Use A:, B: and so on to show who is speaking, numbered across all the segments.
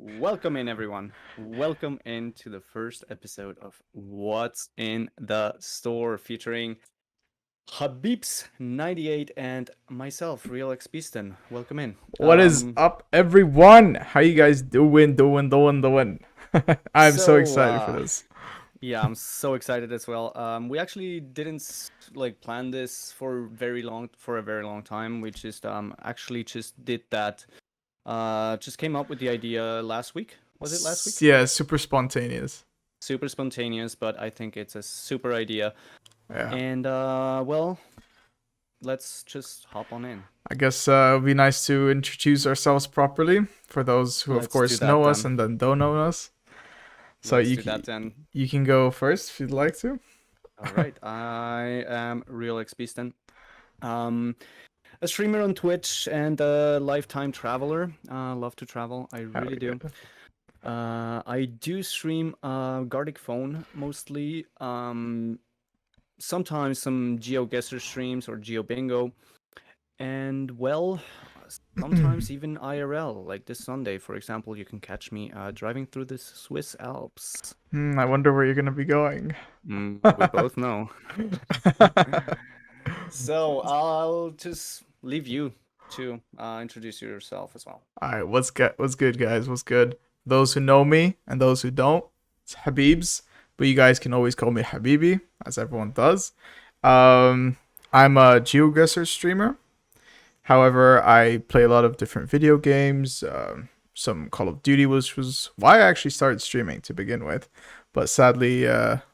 A: Welcome in, everyone. Welcome into the first episode of What's in the Store, featuring Habibs98 and myself, RealxBeaston. Welcome in.
B: What is up, everyone? How you guys doing? I'm so
A: So,
B: excited for this.
A: yeah, I'm so excited as well. We actually didn't plan this for a very long time. We just actually just did that. Just came up with the idea last week. Was it last week?
B: Yeah, super spontaneous.
A: Super spontaneous, but I think it's a super idea.
B: Yeah.
A: And let's just hop on in.
B: I guess it'd be nice to introduce ourselves properly for those who, of
A: Let's do
B: course,
A: that
B: know us
A: then.
B: and then don't know us. So
A: Let's do that then.
B: you can go first if you'd like to.
A: All right. I am RealxBeaston. A streamer on Twitch and a lifetime traveler. Love to travel. I really do. I do stream Gardic Phone mostly. Sometimes some GeoGuessr streams or GeoBingo. And well, sometimes even IRL, like this Sunday, for example, you can catch me driving through the Swiss Alps.
B: I wonder where you're gonna be going.
A: We both know. So I'll just leave you to introduce yourself as well.
B: All right, what's good, guys? What's good? Those who know me and those who don't, it's Habibs, but you guys can always call me Habibi, as everyone does. I'm a GeoGuessr streamer. However, I play a lot of different video games. Some Call of Duty, which was why I actually started streaming to begin with. But sadly,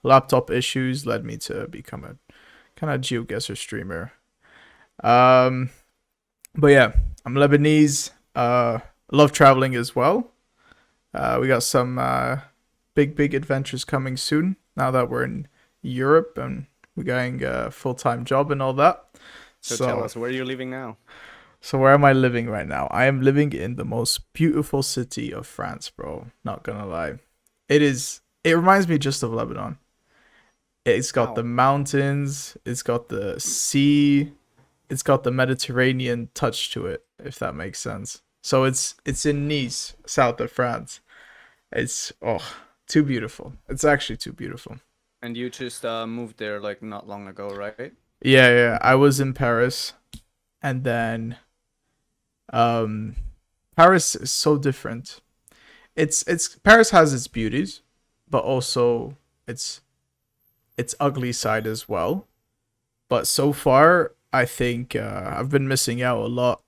B: laptop issues led me to become a kind of GeoGuessr streamer. But yeah, I'm Lebanese. Love traveling as well. We got some big adventures coming soon. Now that we're in Europe and we're getting a full-time job and all that.
A: So tell us, where are you living now?
B: So where am I living right now? I am living in the most beautiful city of France, bro. Not gonna lie. It reminds me just of Lebanon. It's got the mountains, it's got the sea, it's got the Mediterranean touch to it, if that makes sense. So it's in Nice, south of France. It's too beautiful. It's actually too beautiful.
A: And you just moved there like not long ago, right?
B: Yeah. I was in Paris, and then Paris is so different. It's Paris has its beauties, but also its ugly side as well. But so far, I think I've been missing out a lot.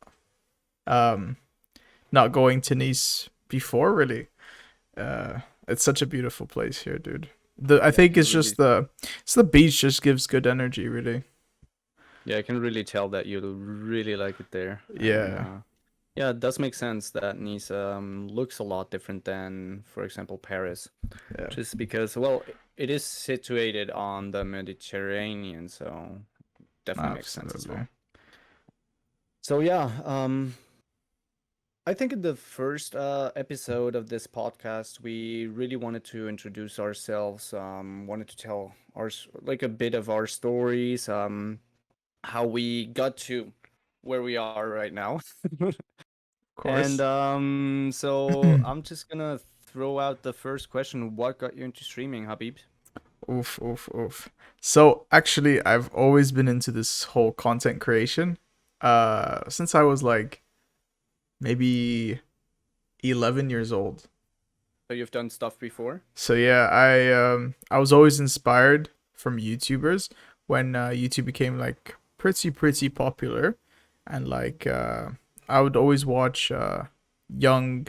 B: Not going to Nice before, really. It's such a beautiful place here, dude. I think it's just the beach just gives good energy, really.
A: Yeah, I can really tell that you really like it there.
B: Yeah.
A: Yeah, it does make sense that Nice looks a lot different than, for example, Paris.
B: Yeah.
A: Just because, well, it is situated on the Mediterranean, so definitely makes sense as well. So yeah, I think in the first episode of this podcast, we really wanted to introduce ourselves. Wanted to tell a bit of our stories. How we got to where we are right now.
B: Of course.
A: And so I'm just gonna throw out the first question. What got you into streaming, Habib?
B: Oof. So actually, I've always been into this whole content creation. Since I was like maybe 11 years old.
A: So you've done stuff before?
B: So yeah, I was always inspired from YouTubers when YouTube became like pretty popular, and like I would always watch young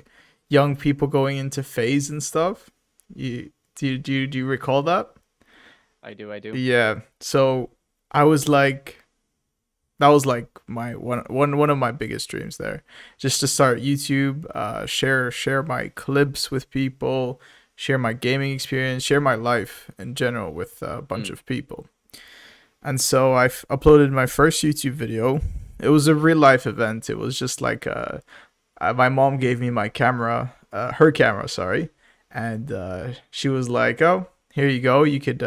B: people going into phase and stuff. Do you recall that?
A: I do.
B: Yeah. So I was like, that was like my one of my biggest dreams there, just to start YouTube, share my clips with people, share my gaming experience, share my life in general with a bunch of people. And so I uploaded my first YouTube video. It was a real life event. It was just like my mom gave me my camera, her camera, sorry, and she was like, "Oh, here you go. You could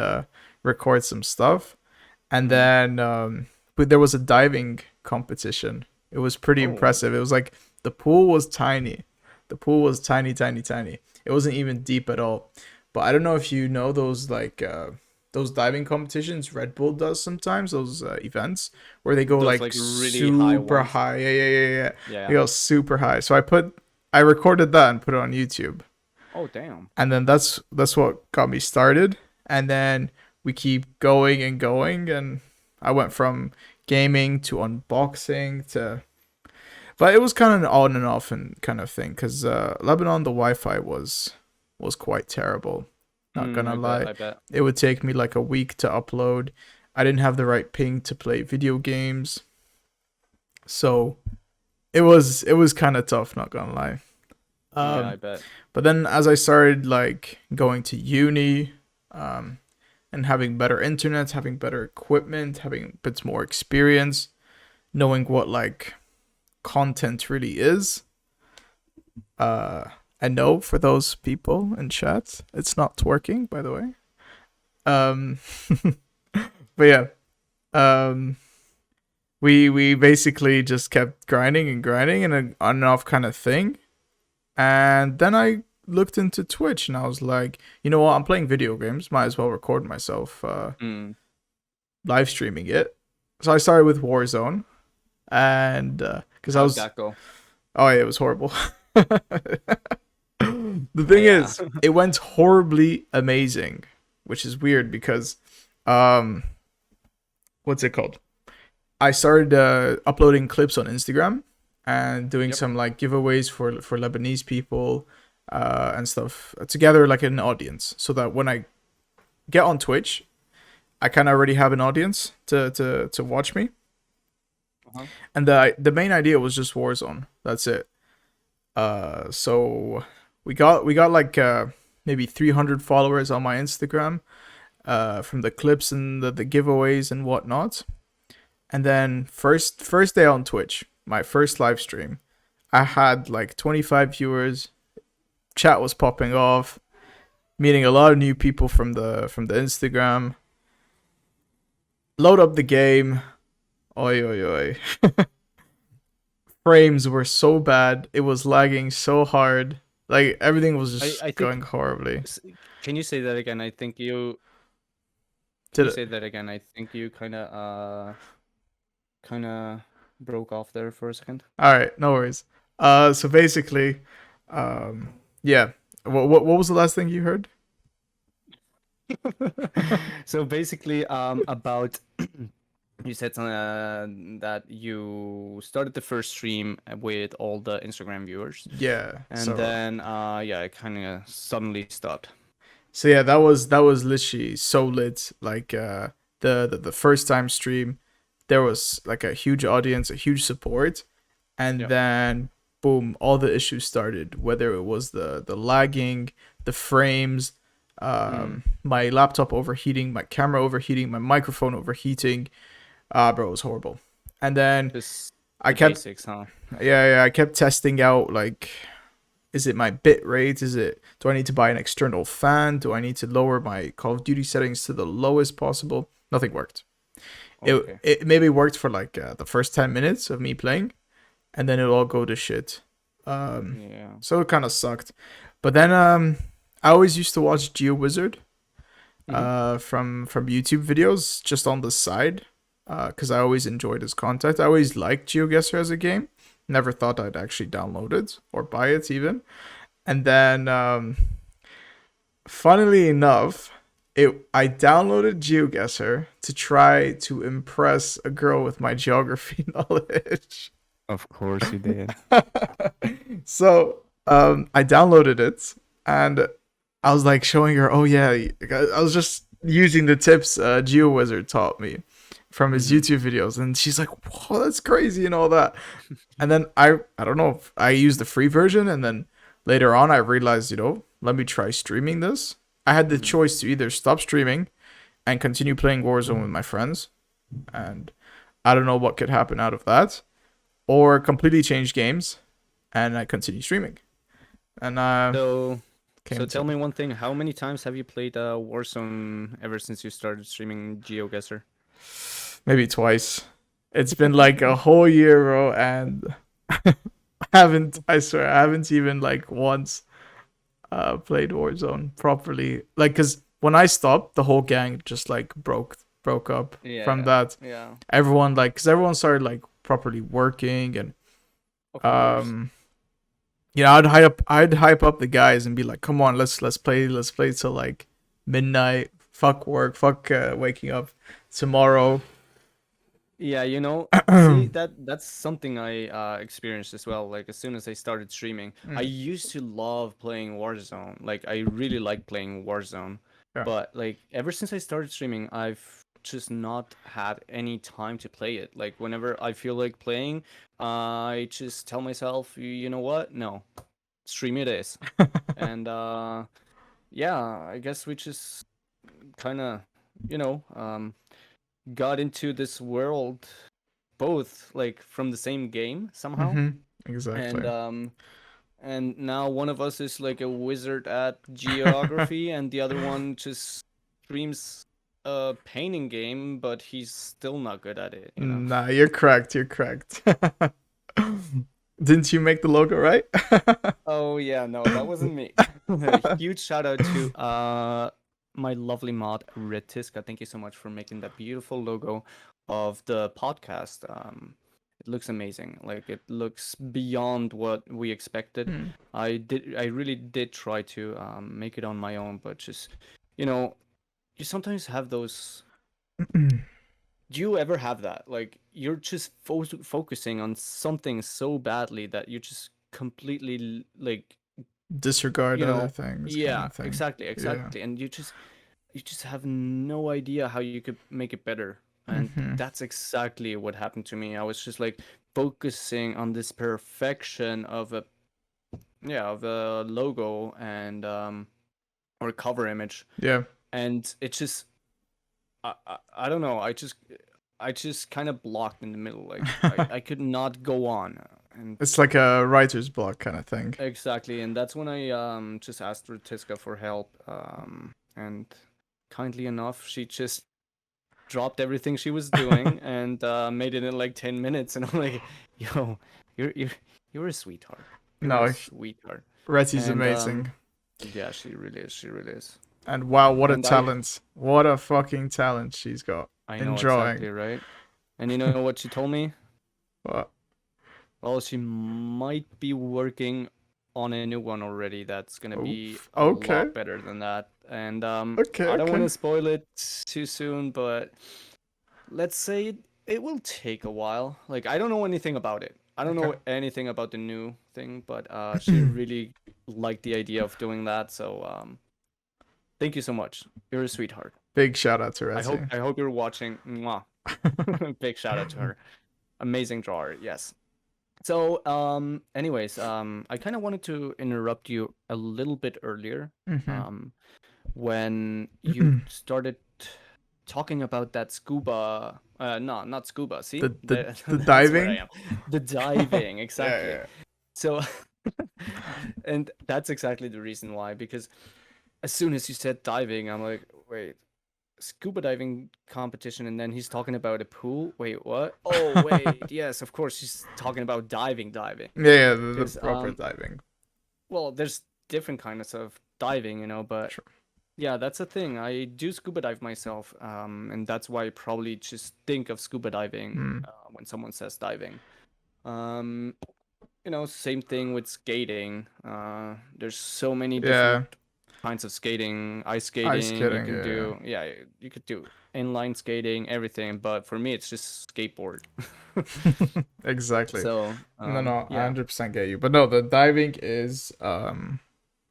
B: record some stuff." And then but there was a diving competition. It was pretty impressive. It was like the pool was tiny, The pool was tiny, tiny, tiny. It wasn't even deep at all. But I don't know if you know those like those diving competitions Red Bull does sometimes, those events where they go
A: Those
B: like
A: like really high
B: super
A: ones.
B: high. Yeah, yeah, yeah, yeah. They
A: Yeah.
B: go super high. So I recorded that and put it on YouTube.
A: Oh damn.
B: And then that's what got me started. And then we keep going and going, and I went from gaming to unboxing to, but it was kind of an on and off and kind of thing because Lebanon the Wi-Fi was quite terrible. Not gonna
A: I bet.
B: lie,
A: I bet.
B: it would take me like a week to upload. I didn't have the right ping to play video games, so it was kind of tough. Not gonna lie.
A: Yeah,
B: Um,
A: I bet.
B: but then as I started like going to uni, um, and having better internet, having better equipment, having a bit more experience, knowing what like content really is. I know for those people in chat, it's not working, by the way. Um, but yeah, um, we basically just kept grinding and grinding and an on and off kind of thing. And then I looked into Twitch and I was like, you know what? I'm playing video games. Might as well record myself live streaming it. So I started with Warzone, and because I
A: How'd
B: was,
A: that go?
B: oh yeah, it was horrible. The thing
A: Yeah.
B: is, it went horribly amazing, which is weird because, um, what's it called? I started uploading clips on Instagram and doing
A: Yep.
B: some like giveaways for Lebanese people and stuff to gather like an audience, so that when I get on Twitch, I kind of already have an audience to watch me.
A: Uh-huh.
B: And the main idea was just Warzone. That's it. So we got like maybe 300 followers on my Instagram from the clips and the giveaways and whatnot. And then first day on Twitch, my first live stream, I had like 25 viewers. Chat was popping off, meeting a lot of new people from the Instagram. Load up the game. Oi oi oi. Frames were so bad. It was lagging so hard. Like everything was just
A: I think.
B: going horribly.
A: Can you say that again? I think you. Can you say that again? I think you kind of broke off there for a second.
B: All right, no worries. So basically, yeah. What was the last thing you heard?
A: So basically, about you said that you started the first stream with all the Instagram viewers,
B: Yeah.
A: and
B: So
A: then yeah, it kind of suddenly stopped.
B: so yeah, that was literally so lit. Like the first time stream, there was like a huge audience, a huge support, and
A: Yep.
B: then boom, all the issues started. Whether it was the lagging, the frames, my laptop overheating, my camera overheating, my microphone overheating. Bro, it was horrible. And then
A: Just
B: I
A: the
B: kept
A: basics, huh?
B: yeah, I kept testing out like, is it my bit rate? Do I need to buy an external fan? Do I need to lower my Call of Duty settings to the lowest possible? Nothing worked.
A: Okay.
B: It maybe worked for like the first 10 minutes of me playing, and then it'll all go to shit.
A: Yeah.
B: So it kind of sucked. But then I always used to watch GeoWizard from YouTube videos just on the side, because I always enjoyed his content. I always liked GeoGuessr as a game. Never thought I'd actually download it or buy it even. And then, funnily enough, I downloaded GeoGuessr to try to impress a girl with my geography knowledge.
A: Of course you did.
B: So I downloaded it and I was like showing her, oh yeah, I was just using the tips GeoWizard taught me from his YouTube videos, and she's like, whoa, that's crazy and all that. And then I don't know, I used the free version, and then later on I realized, let me try streaming this. I had the choice to either stop streaming and continue playing Warzone with my friends, and I don't know what could happen out of that, or completely change games and I continue streaming. And
A: So tell me one thing. How many times have you played Warzone ever since you started streaming GeoGuessr?
B: maybe twice. It's been like a whole year, bro, and I swear, I haven't even like once played Warzone properly. Like, cause when I stopped, the whole gang just like broke up from
A: Yeah,
B: that.
A: yeah,
B: Everyone like, cause everyone started like properly working and
A: of course.
B: um I'd hype up the guys and be like, come on, let's play till like midnight. Fuck work, fuck waking up tomorrow.
A: Yeah, see that's something I experienced as well. Like as soon as I started streaming, I
B: Mm,
A: used to love playing Warzone. Like I really like playing Warzone.
B: yeah.
A: But like ever since I started streaming, I've just not had any time to play it. Like whenever I feel like playing, I just tell myself, you know what? No, stream it is. And yeah, I guess we just kind of, you know, got into this world both like from the same game somehow.
B: Mm-hmm.
A: And
B: Exactly.
A: um and now one of us is like a wizard at geography and the other one just streams a painting game, but he's still not good at it.
B: Nah, you're correct. You're correct. Didn't you make the logo right?
A: Oh yeah, no, that wasn't me. A huge shout out to my lovely mod Retiska. Thank you so much for making that beautiful logo of the podcast. It looks amazing. Like it looks beyond what we expected.
B: Mm.
A: I really did try to make it on my own, but just you know, you sometimes have those. Do you ever have that? Like you're just focusing on something so badly that you just completely like
B: Disregard
A: you
B: other
A: know
B: things, kind
A: yeah,
B: of thing.
A: exactly,
B: Yeah.
A: exactly. And you just have no idea how you could make it better. And
B: Mm-hmm.
A: that's exactly what happened to me. I was just like focusing on this perfection of a logo and or cover image,
B: Yeah.
A: and it just I don't know, I just kind of blocked in the middle. Like I could not go on. And
B: It's like a writer's block kind of thing.
A: exactly, and that's when I just asked Rutiska for help. And kindly enough, she just dropped everything she was doing and made it in like 10 minutes. And I'm like, yo, you're a sweetheart. You're a
B: No,
A: sweetheart.
B: Retty's
A: And
B: amazing.
A: yeah, she really is. She really is.
B: And wow, what a
A: And I
B: talent. What a fucking talent she's got
A: I
B: in
A: know exactly,
B: drawing.
A: right? And you know what she told me?
B: What?
A: Well, she might be working on a new one already that's gonna be
B: Oof.
A: a
B: Okay.
A: lot better than that. And
B: Okay,
A: I don't want
B: okay.
A: to spoil it too soon, but let's say it will take a while. Like I don't know anything about it. I don't
B: Okay.
A: know anything about the new thing, but she really liked the idea of doing that. So thank you so much. You're a sweetheart.
B: Big shout out to
A: I hope
B: Retty.
A: I hope you're watching. Mwah. Big shout out to her. Amazing drawer. Yes. So, anyways, I kind of wanted to interrupt you a little bit earlier,
B: Mm-hmm.
A: um, when you started talking about that scuba. No, not scuba. See,
B: The
A: that's where I
B: diving?
A: am. The diving,
B: Yeah,
A: exactly.
B: yeah.
A: So, and that's exactly the reason why. Because as soon as you said diving, I'm like, wait, scuba diving competition, and then he's talking about a pool. Wait, what? Oh, wait, yes, of course he's talking about diving.
B: Yeah, yeah, the
A: Because
B: proper diving.
A: well, there's different kinds of diving, but
B: Sure.
A: yeah, that's a thing. I do scuba dive myself, and that's why I probably just think of scuba diving
B: Mm.
A: when someone says diving. Um, same thing with skating. There's so many different
B: Yeah.
A: kinds of skating, ice
B: Ice
A: skating. You
B: skating,
A: can
B: yeah.
A: do, yeah, you could do inline skating, everything. But for me, it's just skateboard.
B: Exactly.
A: So,
B: No, no, I
A: yeah,
B: 100% get you. But no, the diving is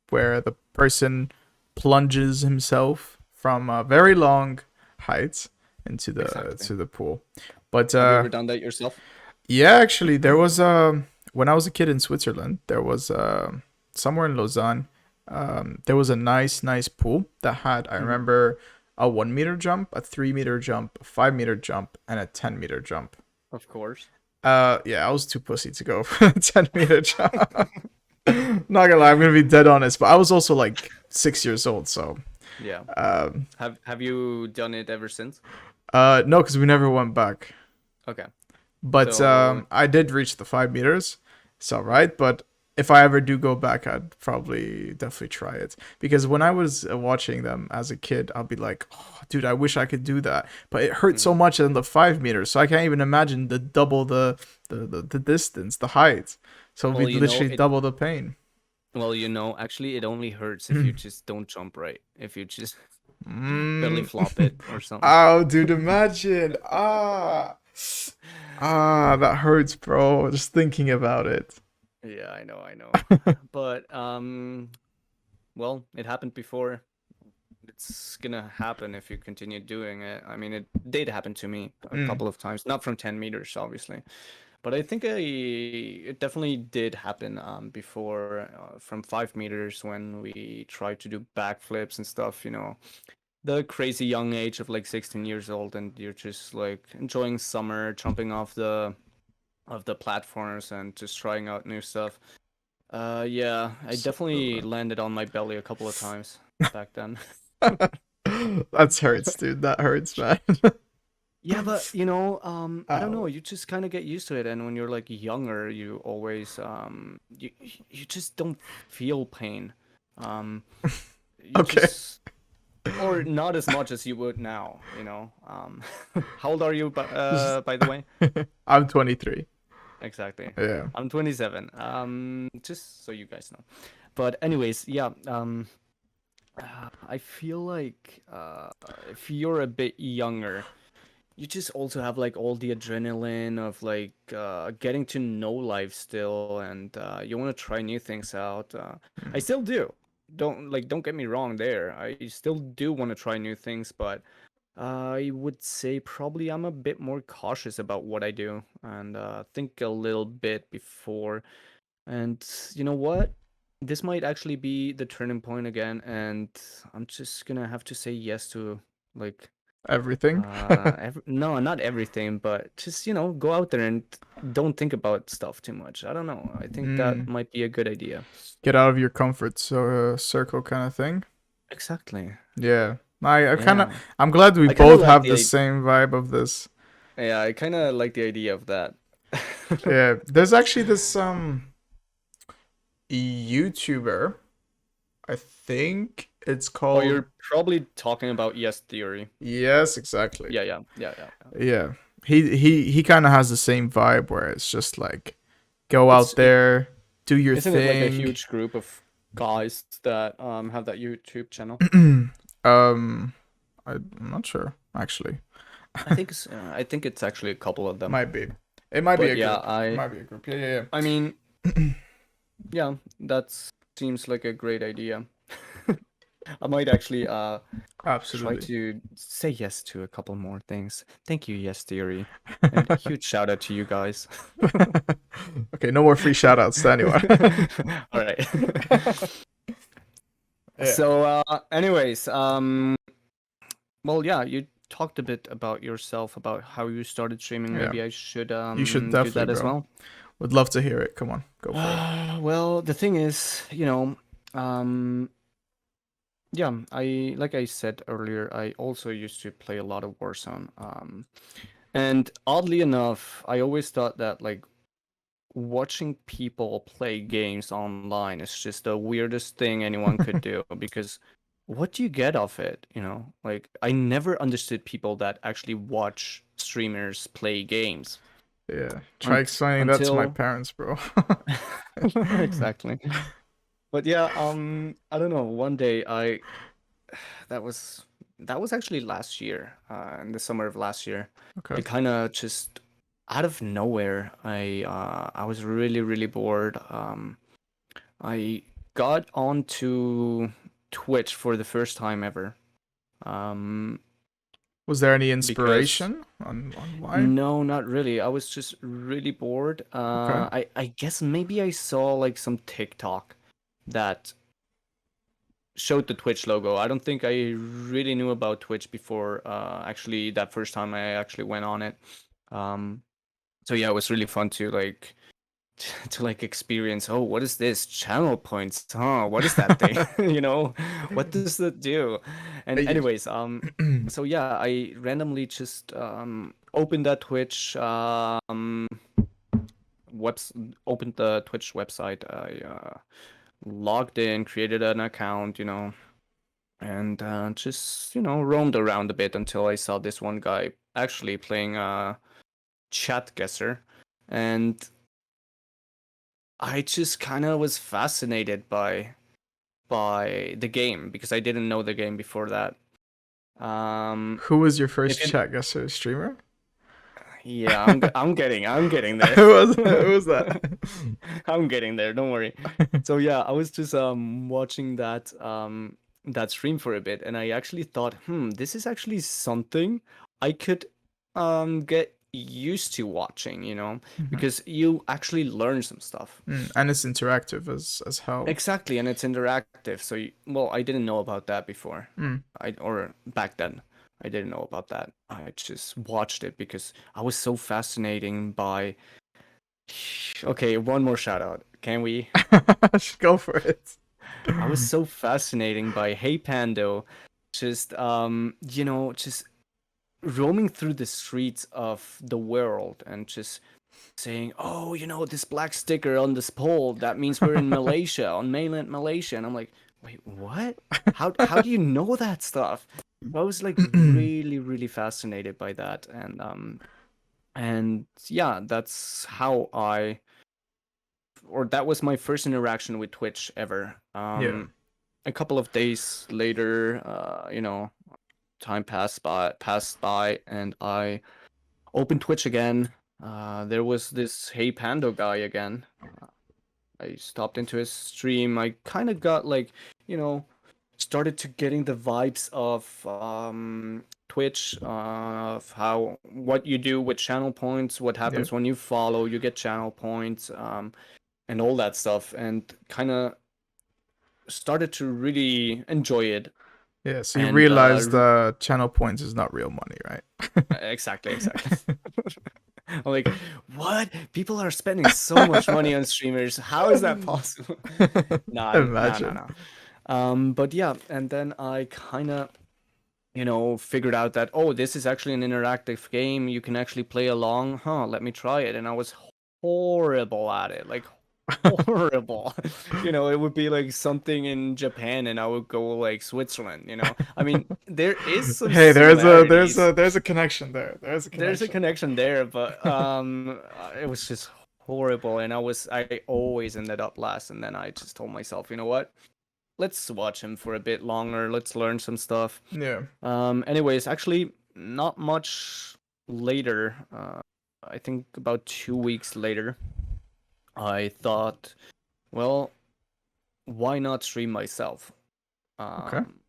B: where the person plunges himself from a very long height into the
A: exactly.
B: to the pool. But
A: Have you ever done that yourself?
B: yeah, actually, there was when I was a kid in Switzerland, there was somewhere in Lausanne, there was a nice pool that had, I
A: Hmm.
B: remember, a 1 meter jump, a 3 meter jump, a 5 meter jump, and a 10 meter jump.
A: Of course.
B: Yeah, I was too pussy to go for a 10 meter jump. Not gonna lie, I'm gonna be dead honest, but I was also like 6 years old, so
A: Yeah.
B: um,
A: Have you done it ever since?
B: no, because we never went back.
A: Okay.
B: But
A: So
B: I did reach the 5 meters, it's all right. But if I ever do go back, I'd probably definitely try it, because when I was watching them as a kid, I'll be like, oh, dude, I wish I could do that, but it hurts so
A: Mhm.
B: much in the 5 meters, so I can't even imagine the double the distance, the height. So it'll
A: Well,
B: be literally double the pain.
A: actually, it only hurts if you just don't jump right. If you just belly
B: Mm.
A: flop it or something.
B: Oh, dude, imagine. That hurts, bro. Just thinking about it.
A: Yeah, I know. But well, it happened before. It's gonna happen if you continue doing it. I mean, it did happen to me a
B: Mm.
A: couple of times, not from 10 meters, obviously, but I think it definitely did happen before from 5 meters when we tried to do backflips and stuff. The crazy young age of like 16 years old, and you're just like enjoying summer, jumping off the platforms and just trying out new stuff. Yeah, I definitely
B: Absolutely.
A: landed on my belly a couple of times back then.
B: That hurts, dude. That hurts, man.
A: Yeah, but I don't know,
B: Ow.
A: you just kind of get used to it, and when you're like younger, you always you just don't feel pain. Um you
B: Okay.
A: just or not as much as you would now, How old are you
B: Just
A: by the way?
B: I'm 23.
A: Exactly.
B: Yeah.
A: I'm 27. Just so you guys know. But anyways, yeah, I feel like if you're a bit younger, you just also have like all the adrenaline of like getting to know life still, and you want to try new things out. I
B: Mm.
A: still do. Don't get me wrong there. I still do want to try new things, but I would say probably I'm a bit more cautious about what I do and think a little bit before. And you know what? This might actually be the turning point again, and I'm just gonna have to say yes to like
B: Everything.
A: no, not everything, but just go out there and don't think about stuff too much. I don't know. I think that
B: Mm.
A: might be a good idea.
B: Get out of your comfort circle kind of thing.
A: Exactly.
B: Yeah. I kind of
A: Yeah.
B: I'm glad we
A: I kind of
B: both
A: like
B: have the
A: the
B: same vibe of this.
A: yeah, I kind of like the idea of that.
B: Yeah, there's actually this YouTuber. I think it's
A: Oh,
B: called.
A: you're probably talking about yes theory.
B: Yes, exactly.
A: Yeah.
B: Yeah. He kind of has the same vibe where it's just like go
A: It's
B: out there, do your
A: isn't it like a
B: thing.
A: huge group of guys that have that YouTube channel?
B: um I'm not sure actually.
A: I think it's actually a couple of them.
B: Might be. It might be
A: But
B: a
A: yeah,
B: group. It might be a group. Yeah,
A: I mean,
B: yeah.
A: yeah, that seems like a great idea. I might actually try
B: Absolutely.
A: to say yes to a couple more things. Thank you, Yes Theory. And huge shout out to you guys.
B: Okay, no more free shout outs to anyone.
A: All right.
B: Yeah.
A: So, anyways, well, yeah, you talked a bit about yourself, about how you started streaming.
B: Yeah.
A: Maybe I should
B: You should
A: do
B: definitely,
A: that as
B: bro.
A: well.
B: Would love to hear it. Come on, go for it.
A: Well, the thing is, um, yeah, like I said earlier, I also used to play a lot of Warzone. And oddly enough, I always thought that like watching people play games online is just the weirdest thing anyone could do because what do you get off it, Like I never understood people that actually watch streamers play games
B: Yeah. Try explaining that to my
A: until
B: parents, bro.
A: exactly. But yeah, I don't know. One day that was that was actually last year, in the summer of last year.
B: Okay.
A: I kind of just out of nowhere, I was really really bored. I got onto Twitch for the first time ever. Um,
B: Was there any
A: because
B: inspiration on why?
A: no, not really. I was just really bored.
B: Okay.
A: I guess maybe I saw like some TikTok that showed the Twitch logo. I don't think I really knew about Twitch before actually that first time I actually went on it. Um, so yeah, it was really fun to like experience. Oh, what is this? Channel points, huh? What is that thing? What does that do? And
B: Hey,
A: anyways, so yeah, I randomly just opened that Twitch webs opened the Twitch website. I logged in, created an account, and just roamed around a bit until I saw this one guy actually playing chat guesser, and I just kind of was fascinated by the game because I didn't know the game before that.
B: Who was your first
A: If you
B: chat guesser streamer?
A: Yeah, I'm getting there.
B: Who was that?
A: I'm getting there, don't worry. So yeah, I was just watching that stream for a bit, and I actually thought, this is actually something I could get used to watching,
B: Mhm.
A: because you actually learn some stuff.
B: And it's interactive as hell.
A: Exactly, and it's interactive. So well, I didn't know about that before.
B: Mm.
A: Or back then. I didn't know about that. I just watched it because I was so fascinating by. Okay, one more shout out. Can we?
B: Go for it.
A: I was so fascinating by Hey Pando, just just roaming through the streets of the world and just saying, "Oh, this black sticker on this pole, that means we're in Malaysia, on mainland Malaysia." And I'm like, "Wait, what? How do you know that stuff?" I was like really, really fascinated by that, and yeah, that's how that was my first interaction with Twitch ever.
B: Yeah.
A: A couple of days later, time passed by, and I opened Twitch again. There was this Hey Pando guy again. I stopped into his stream. I kind of got like, you know, started to getting the vibes of Twitch, of what you do with channel points, what
B: Yeah.
A: happens when you follow, you get channel points, and all that stuff, and kind of started to really enjoy it.
B: Yeah. So you
A: And
B: realize the channel points is not real money, right?
A: exactly. I'm like, what? People are spending so much money on streamers. How is that possible? Nah, nah, nah,
B: Imagine.
A: nah. But yeah, and then I kind of, figured out that, oh, this is actually an interactive game. You can actually play along. Huh, let me try it. And I was horrible at it. Like, horrible. It would be like something in Japan and I would go like Switzerland. I mean, there is some
B: Hey,
A: similarities.
B: there's a connection there. There's a
A: There's a
B: connection.
A: connection there, but it was just horrible, and I always ended up last, and then I just told myself, you know what? Let's watch him for a bit longer. Let's learn some stuff.
B: Yeah.
A: Anyways, actually, not much later. I think about 2 weeks later, I thought, well, why not stream myself?
B: Okay.
A: Um,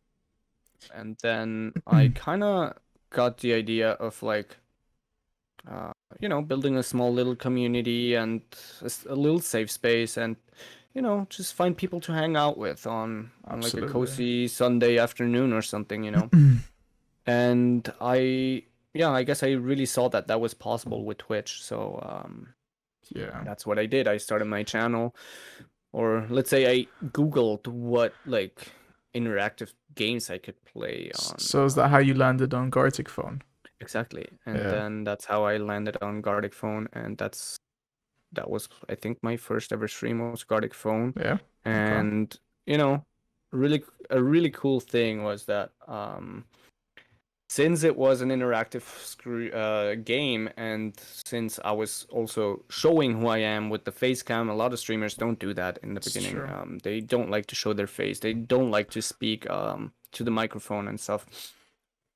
A: and then I kind of got the idea of like, building a small little community and a little safe space, and just find people to hang out with on like a
B: Absolutely.
A: cozy Sunday afternoon or something. And I guess I really saw that was possible with Twitch, so
B: Yeah.
A: that's what I did. I started my channel, or let's say I Googled what like interactive games I could play on.
B: So is that how you landed on Gartic phone?
A: Exactly, and
B: Yeah.
A: then that's how I landed on Gardic Phone, and that was, I think, my first ever stream was Gardic Phone.
B: Yeah. Okay.
A: And you know really a really cool thing was that since it was an interactive game, and since I was also showing who I am with the face cam, a lot of streamers don't do that in the
B: It's
A: beginning.
B: true.
A: They don't like to show their face, they don't like to speak to the microphone and stuff.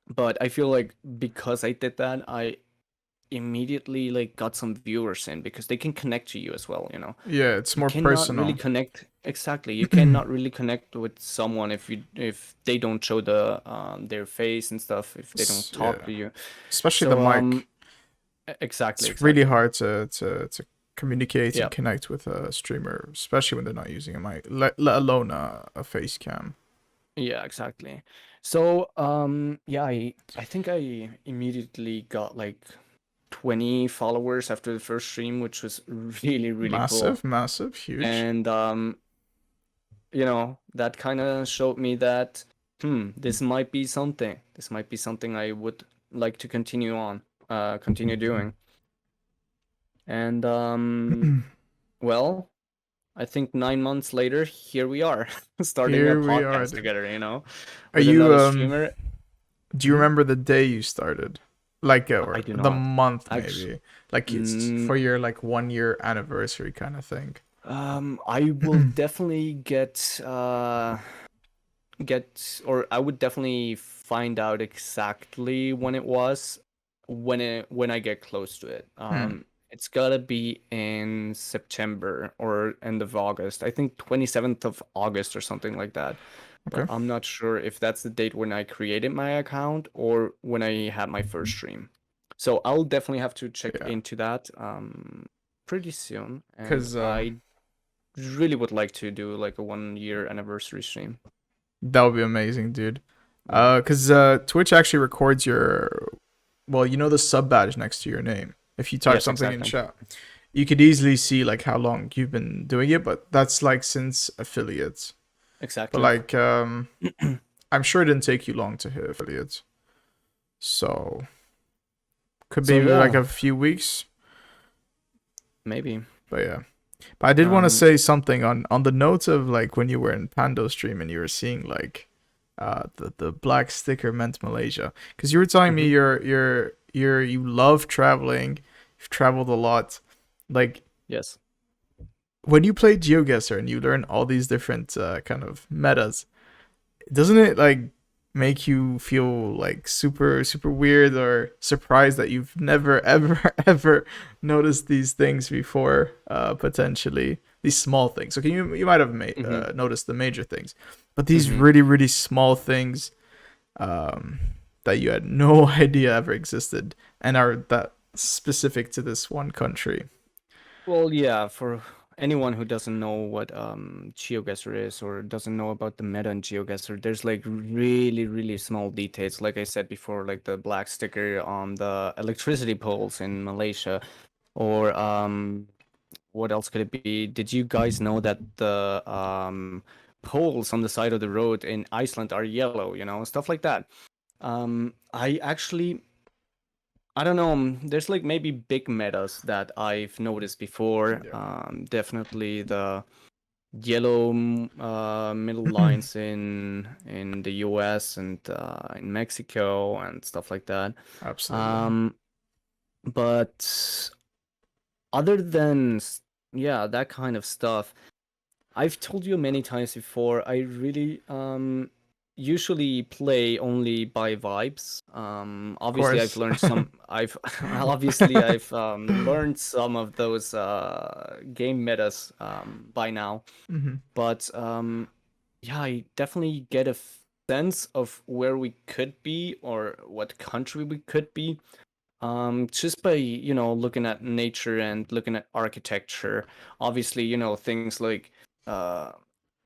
A: But I feel like because I did that, I immediately like got some viewers in, because they can connect to you as well.
B: Yeah, it's
A: You
B: more
A: cannot really
B: personal.
A: connect, exactly, you cannot really connect with someone if they don't show their face and stuff, if they don't talk
B: Yeah.
A: to you.
B: Especially the
A: So
B: mic.
A: exactly,
B: It's really
A: exactly.
B: hard to communicate
A: Yeah,
B: and connect with a streamer, especially when they're not using a mic, let alone a face cam.
A: yeah, exactly. So yeah, I think I immediately got like 20 followers after the first stream, which was really, really cool.
B: Massive, massive, huge.
A: And that kind of showed me that this might be something. This might be something I would like to continue doing. And well, I think 9 months later, here we are, starting a
B: Here we are.
A: podcast together,
B: Are
A: with
B: you
A: another streamer.
B: do you
A: Mhm.
B: remember the day you started? Like
A: I
B: or
A: do
B: the
A: not.
B: month
A: Actually,
B: maybe. Like it's for your like 1 year anniversary kind of thing.
A: I will definitely or I would definitely find out exactly when it was when I get close to it.
B: Hmm.
A: It's gotta be in September or end of August. I think 27th of August or something like that. But
B: Okay.
A: I'm not sure if that's the date when I created my account or when I had my first stream. So I'll definitely have to check
B: Yeah.
A: into that pretty soon. And
B: Cuz
A: I really would like to do like a 1 year anniversary stream.
B: that would be amazing, dude.
A: Yeah.
B: Cuz Twitch actually records your, well, the sub badge next to your name. If you type
A: Yes,
B: something in
A: exactly.
B: chat, you could easily see like how long you've been doing it, but that's like since affiliates. But
A: Exactly.
B: like I'm sure it didn't take you long to hit affiliates. So could
A: So
B: be like
A: yeah,
B: a few weeks,
A: maybe.
B: but yeah. But I did want to
A: Um,
B: say something on the notes of like when you were in Pando stream and you were seeing like the black sticker meant Malaysia, because you were telling me
A: mhm.
B: you love traveling, you've traveled a lot. Like
A: Yes.
B: when you play GeoGuessr and you learn all these different kind of metas, doesn't it like make you feel like super weird or surprised that you've never ever noticed these things before, potentially these small things? Okay, you might have
A: Mhm.
B: noticed the major things, but these
A: Mhm.
B: really small things, um, that you had no idea ever existed and are that specific to this one country.
A: Well, yeah, for anyone who doesn't know what GeoGuessr is or doesn't know about the meta in GeoGuessr, there's like really small details. Like I said before, like the black sticker on the electricity poles in Malaysia, or what else could it be? Did you guys know that the poles on the side of the road in Iceland are yellow, stuff like that. I don't know. There's like maybe big metas that I've noticed before.
B: Yeah.
A: Definitely the yellow middle lines in the US and in Mexico and stuff like that.
B: Absolutely.
A: Um, but other than yeah, that kind of stuff, I've told you many times before, I really usually play only by vibes.
B: Of
A: Obviously I've
B: course.
A: learned some I've obviously I've learned some of those game metas by now.
B: Hmm.
A: But yeah, I definitely get a sense of where we could be or what country we could be. Just by, looking at nature and looking at architecture. Obviously, things like, uh,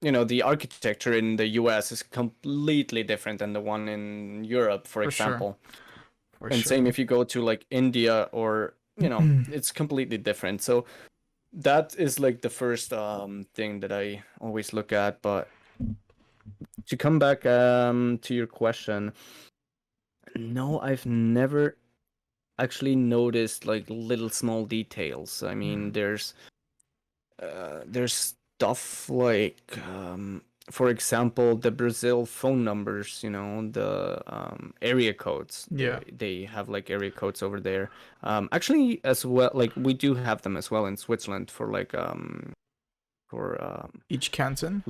A: the architecture in the US is completely different than the one in Europe, for
B: For sure.
A: example.
B: For
A: And same
B: sure.
A: if you go to like India or, it's completely different. So that is like the first thing that I always look at. But to come back to your question, no, I've never actually noticed like little small details. I mean, there's stuff like for example, the Brazil phone numbers, the area codes.
B: Yeah.
A: They have like area codes over there. Actually as well, like we do have them as well in Switzerland for like for
B: Each canton.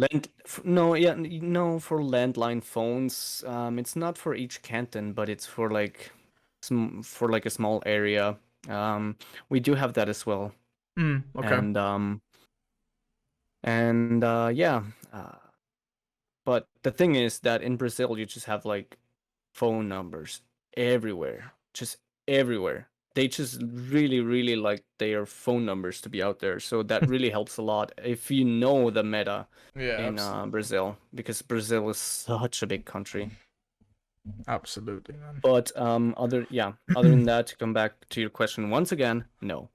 A: no, yeah, no, for landline phones. It's not for each canton, but it's for like for like a small area. Um, we do have that as well,
B: Okay.
A: and yeah. Uh, but the thing is that in Brazil, you just have like phone numbers everywhere, just everywhere. They just really like their phone numbers to be out there. So that really helps a lot if you know the meta
B: Yeah,
A: in
B: absolutely.
A: Brazil, because Brazil is such a big country.
B: Absolutely, man.
A: But other than that, to come back to your question once again, no.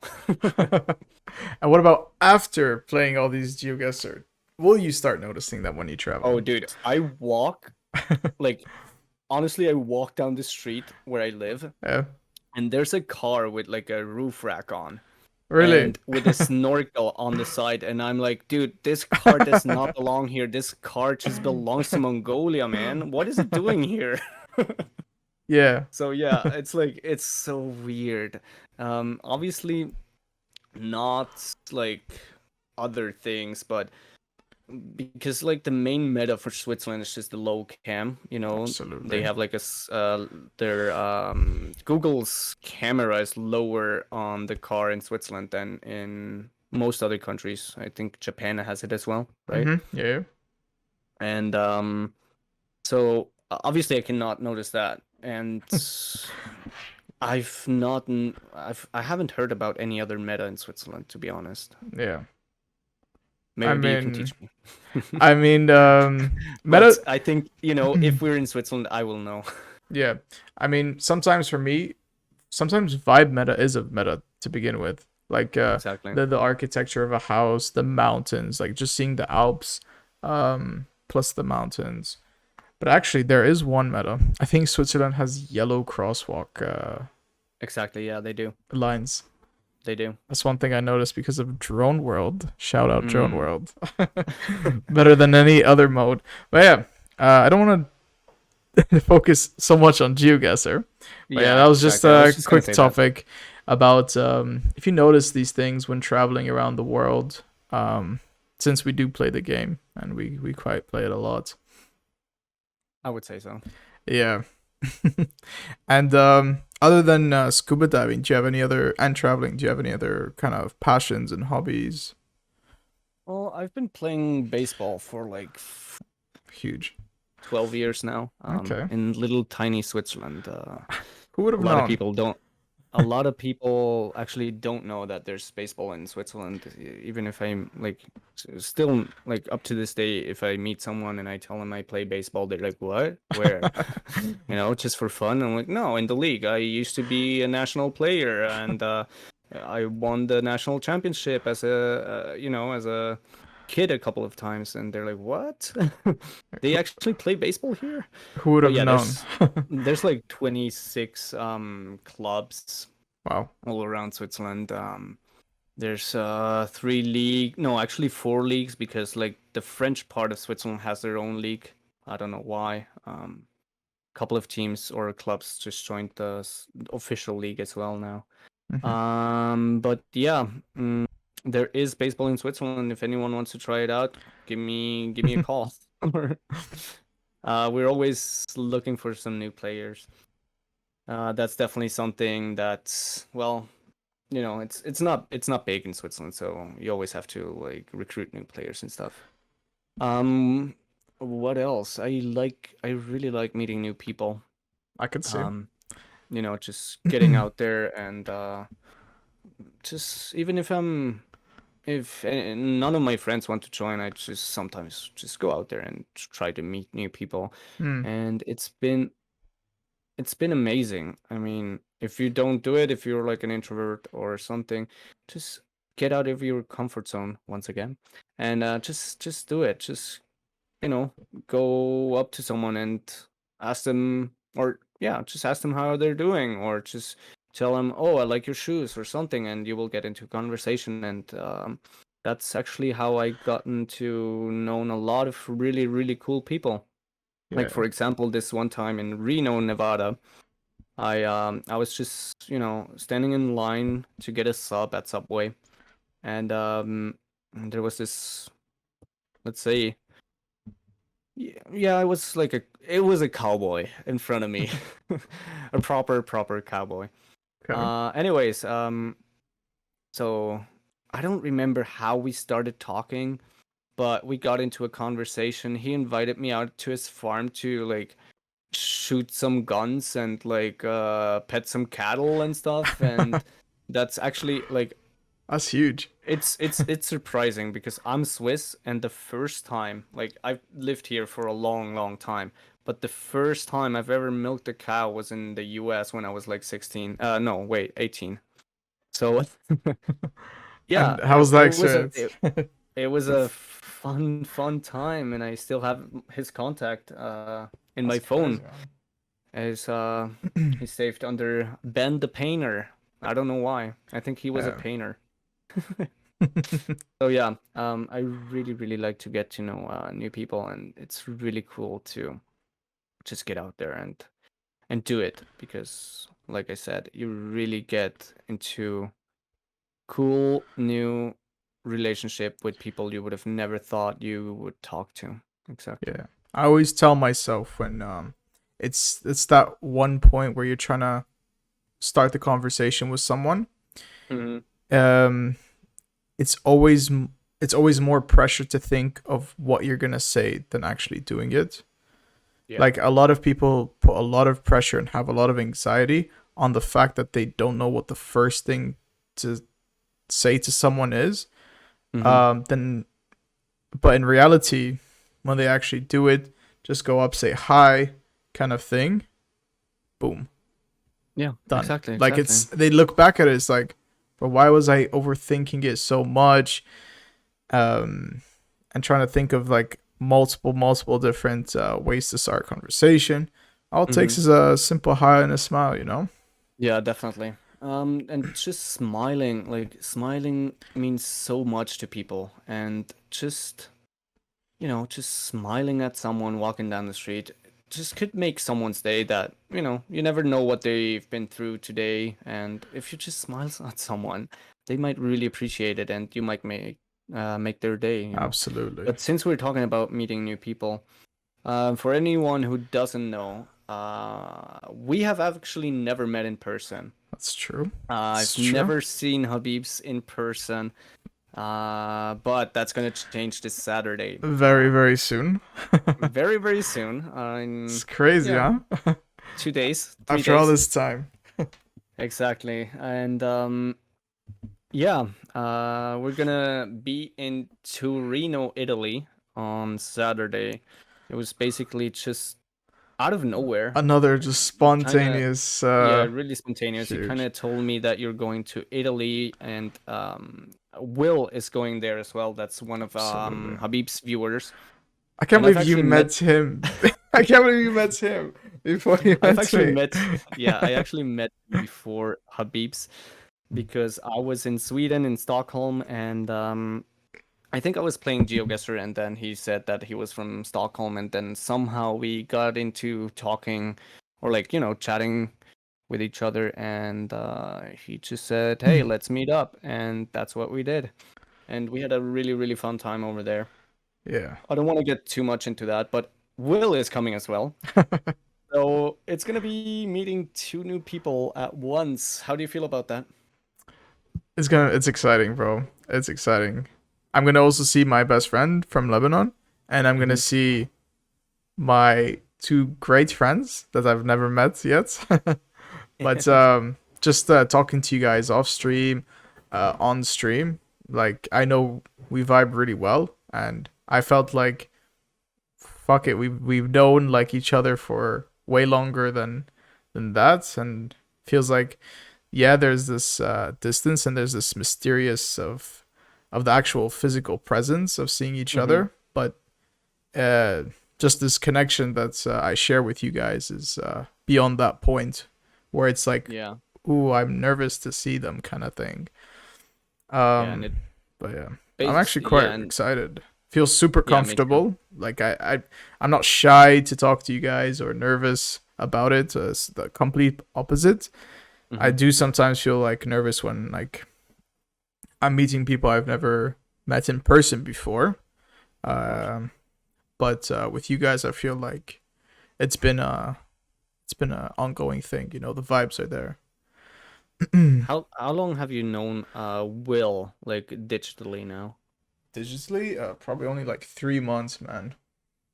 B: And what about after playing all these GeoGuessr? Will you start noticing that when you travel?
A: Oh, dude, I walk like honestly, I walk down the street where I live,
B: Yeah.
A: and there's a car with like a roof rack on.
B: Really?
A: and with a snorkel on the side, and I'm like, dude, this car does not belong here. This car just belongs to Mongolia, man. What is it doing here?
B: Yeah.
A: So yeah, it's like it's so weird. Obviously not like other things, but because like the main meta for Switzerland is just the low cam, you know, they
B: Absolutely.
A: have like their Google's camera is lower on the car in Switzerland than in most other countries. I think Japan has it as well, right?
B: Yeah.
A: And so obviously I cannot notice that, and I haven't heard about any other meta in Switzerland, to be honest.
B: Yeah. I
A: Maybe you can
B: mean,
A: teach me.
B: I mean,
A: But
B: meta.
A: I think, if we're in Switzerland, I will know.
B: Yeah. I mean, sometimes for me, sometimes vibe meta is a meta to begin with. Like
A: Exactly.
B: the architecture of a house, the mountains, like just seeing the Alps, plus the mountains. But actually, there is one meta. I think Switzerland has yellow crosswalk
A: Exactly. Yeah, they do.
B: lines.
A: They do.
B: That's one thing I noticed because of Drone World. Shout out Drone
A: Mm.
B: World. Better than any other mode. But yeah, I don't want to focus so much on GeoGuessr. But yeah, that
A: Yeah,
B: was just
A: exactly. I was
B: a
A: just gonna
B: quick
A: say that.
B: topic about if you notice these things when traveling around the world. Since we do play the game and we quite play it a lot.
A: I would say so.
B: Yeah. And other than scuba diving, do you have any other and traveling? Do you have any other kind of passions and hobbies?
A: Well, I've been playing baseball for like
B: Huge.
A: 12 years now,
B: Okay.
A: in little tiny Switzerland.
B: Who would
A: A
B: have
A: lot of
B: known?
A: people don't. A lot of people actually don't know that there's baseball in Switzerland. Even if I'm like, still like up to this day, if I meet someone and I tell them I play baseball, they're like, "What? Where?" Just for fun. I'm like, "No, in the league. I used to be a national player, and I won the national championship as as a kid a couple of times." And they're like, "What? They
B: who,
A: actually play baseball here?"
B: who would
A: But
B: have
A: yeah,
B: known?
A: there's like 26 clubs
B: Wow.
A: all around Switzerland. There's three league, no, actually four leagues, because like the French part of Switzerland has their own league. I don't know why. Couple of teams or clubs just joined the official league as well now.
B: Hmm.
A: But yeah, there is baseball in Switzerland. If anyone wants to try it out, give me a call. We're always looking for some new players. That's definitely something that's, well, it's not big in Switzerland, so you always have to like recruit new players and stuff. Um, what else? I really like meeting new people.
B: I could see.
A: Um, just getting out there and just even if none of my friends want to join, I just sometimes just go out there and try to meet new people,
B: Hmm.
A: and it's been amazing. I mean, if you don't do it, if you're like an introvert or something, just get out of your comfort zone once again, and just do it. Just you know, go up to someone and ask them, or yeah, just ask them how they're doing, or just tell them, "Oh, I like your shoes," or something, and you will get into conversation. And that's actually how I gotten to know a lot of really, really cool people. Like
B: Yeah.
A: for example, this one time in Reno, Nevada, I was just standing in line to get a sub at Subway, and there was this, let's say, yeah, it was a cowboy in front of me, a proper cowboy.
B: Okay.
A: Anyways, so I don't remember how we started talking, but we got into a conversation. He invited me out to his farm to like shoot some guns and like pet some cattle and stuff, and that's actually like
B: That's huge.
A: it's surprising because I'm Swiss, and the first time, like, I've lived here for a long time, but the first time I've ever milked a cow was in the US when I was like 16. No, wait, 18. So yeah,
B: And how was that
A: it was a
B: experience?
A: it was a fun time, and I still have his contact in my
B: That's crazy,
A: phone.
B: man.
A: Is he's saved under Ben the Painter. I don't know why. I think he was a
B: Yeah.
A: painter. So yeah, I really like to get to know new people, and it's really cool to just get out there and do it because, like I said, you really get into cool new relationship with people you would have never thought you would talk to. Exactly.
B: Yeah. I always tell myself when it's that one point where you're trying to start the conversation with someone,
A: Hmm.
B: um it's always it's always more pressure to think of what you're going to say than actually doing it.
A: Yeah.
B: Like a lot of people put a lot of pressure and have a lot of anxiety on the fact that they don't know what the first thing to say to someone is.
A: Hmm.
B: Then but in reality, when they actually do it, just go up, say hi, kind of thing, boom,
A: Yeah.
B: done.
A: Exactly.
B: Like
A: Exactly.
B: it's they look back at it, it's like, but why was I overthinking it so much? Um, and trying to think of like multiple different ways to start a conversation. All it
A: Hmm.
B: takes is a simple hi and a smile, you know?
A: Yeah, definitely. And just smiling, like smiling means so much to people, and just smiling at someone walking down the street just could make someone's day that, you never know what they've been through today. And if you just smile at someone, they might really appreciate it and you might make their day.
B: Absolutely.
A: But since we're talking about meeting new people, for anyone who doesn't know, we have actually never met in person.
B: That's true. It's
A: I've
B: true.
A: never seen Habib's in person. But that's gonna change this Saturday.
B: Very soon.
A: Very soon.
B: It's crazy,
A: Yeah,
B: huh?
A: 2 days, three
B: After all
A: days,
B: this time.
A: exactly. And yeah, we're gonna be in Torino, Italy on Saturday. It was basically just out of nowhere.
B: Another just
A: You kind of,
B: spontaneous
A: yeah, really spontaneous. You kind
B: huge.
A: of told me that you're going to Italy, and Will is going there as well. That's one of
B: Absolutely.
A: Habib's viewers,
B: I can't
A: and I've
B: believe you
A: actually met.
B: met him. I can't believe you met him before you
A: I've
B: met
A: actually
B: me.
A: met. Yeah, I actually met before Habib's because I was in Sweden in Stockholm, and I think I was playing GeoGuessr, and then he said that he was from Stockholm, and then somehow we got into talking, or like chatting with each other, and he just said, "Hey, let's meet up," and that's what we did, and we had a really fun time over there.
B: Yeah.
A: I don't want to get too much into that, but Will is coming as well, so it's gonna be meeting two new people at once. How do you feel about that?
B: It's exciting, bro. It's exciting. I'm gonna also see my best friend from Lebanon, and I'm gonna
A: Hmm.
B: see my two great friends that I've never met yet. But just talking to you guys off stream, on stream, like I know we vibe really well, and I felt like fuck it, we've known like each other for way longer than that, and feels like yeah, there's this distance and there's this mysterious of the actual physical presence of seeing each
A: Hmm.
B: other, but uh, just this connection that I share with you guys is beyond that point where it's like,
A: Yeah,
B: ooh, I'm nervous to see them kind of thing.
A: yeah, and
B: Um,
A: it
B: but yeah, I'm
A: base,
B: actually
A: yeah,
B: quite
A: and
B: excited. Feels super
A: yeah, me too.
B: comfortable. Like I'm not shy to talk to you guys or nervous about it. It's the complete opposite. I
A: Hmm.
B: do sometimes feel like nervous when like I'm meeting people I've never met in person before.
A: Of course.
B: Um, but with you guys, I feel like it's been a ongoing thing. You know, the vibes are there.
A: How long have you known Will like digitally now?
B: Digitally, probably only like 3 months, man.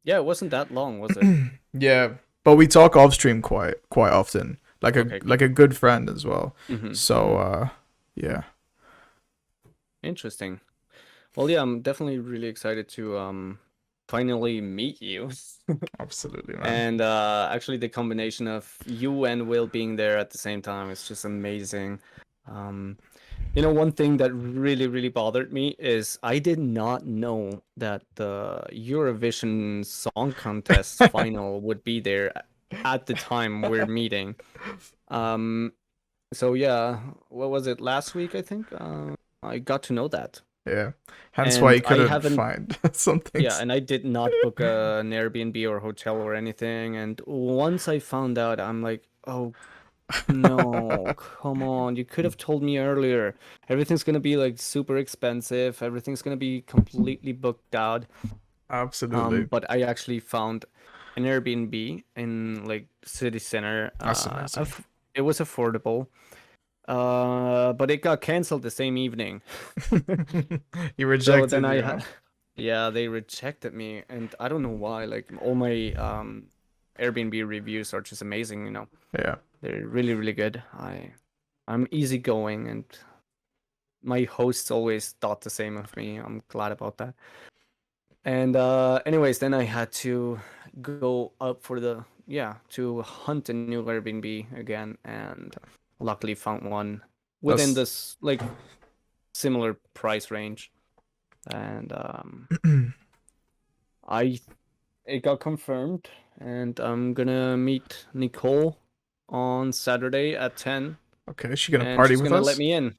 A: Yeah, it wasn't that long, was it?
B: Yeah, but we talk off stream quite often,
A: Okay,
B: like
A: cool.
B: a good friend as well. So
A: Hmm.
B: yeah,
A: Interesting. Well, yeah, I'm definitely really excited to finally meet you.
B: absolutely, man.
A: And actually the combination of you and Will being there at the same time is just amazing. Um one thing that really bothered me is I did not know that the Eurovision Song Contest final would be there at the time we're meeting. Um, so yeah, what was it last week, I think? I got to know that.
B: Yeah. Hence why
A: And
B: you
A: I
B: couldn't
A: haven't,
B: find some
A: yeah,
B: things.
A: and I did not book an Airbnb or hotel or anything. And once I found out, I'm like, oh no, come on. You could have told me earlier. Everything's gonna be like super expensive. Everything's gonna be completely booked out.
B: Absolutely.
A: But I actually found an Airbnb in like city center.
B: That's amazing.
A: It was affordable. But it got canceled the same evening.
B: You
A: So then
B: rejected,
A: I
B: you know?
A: had, yeah, they rejected me, and I don't know why. Like all my Airbnb reviews are just amazing, you know.
B: Yeah.
A: They're really, really good. I'm easygoing, and my hosts always thought the same of me. I'm glad about that. And anyways, then I had to go up for the yeah to hunt a new Airbnb again, and luckily found one within
B: That's
A: this like similar price range. And I it got confirmed, and I'm gonna meet Nicole on Saturday at 10,
B: okay. Is she gonna
A: and
B: party
A: she's
B: with
A: gonna let
B: us?
A: me in.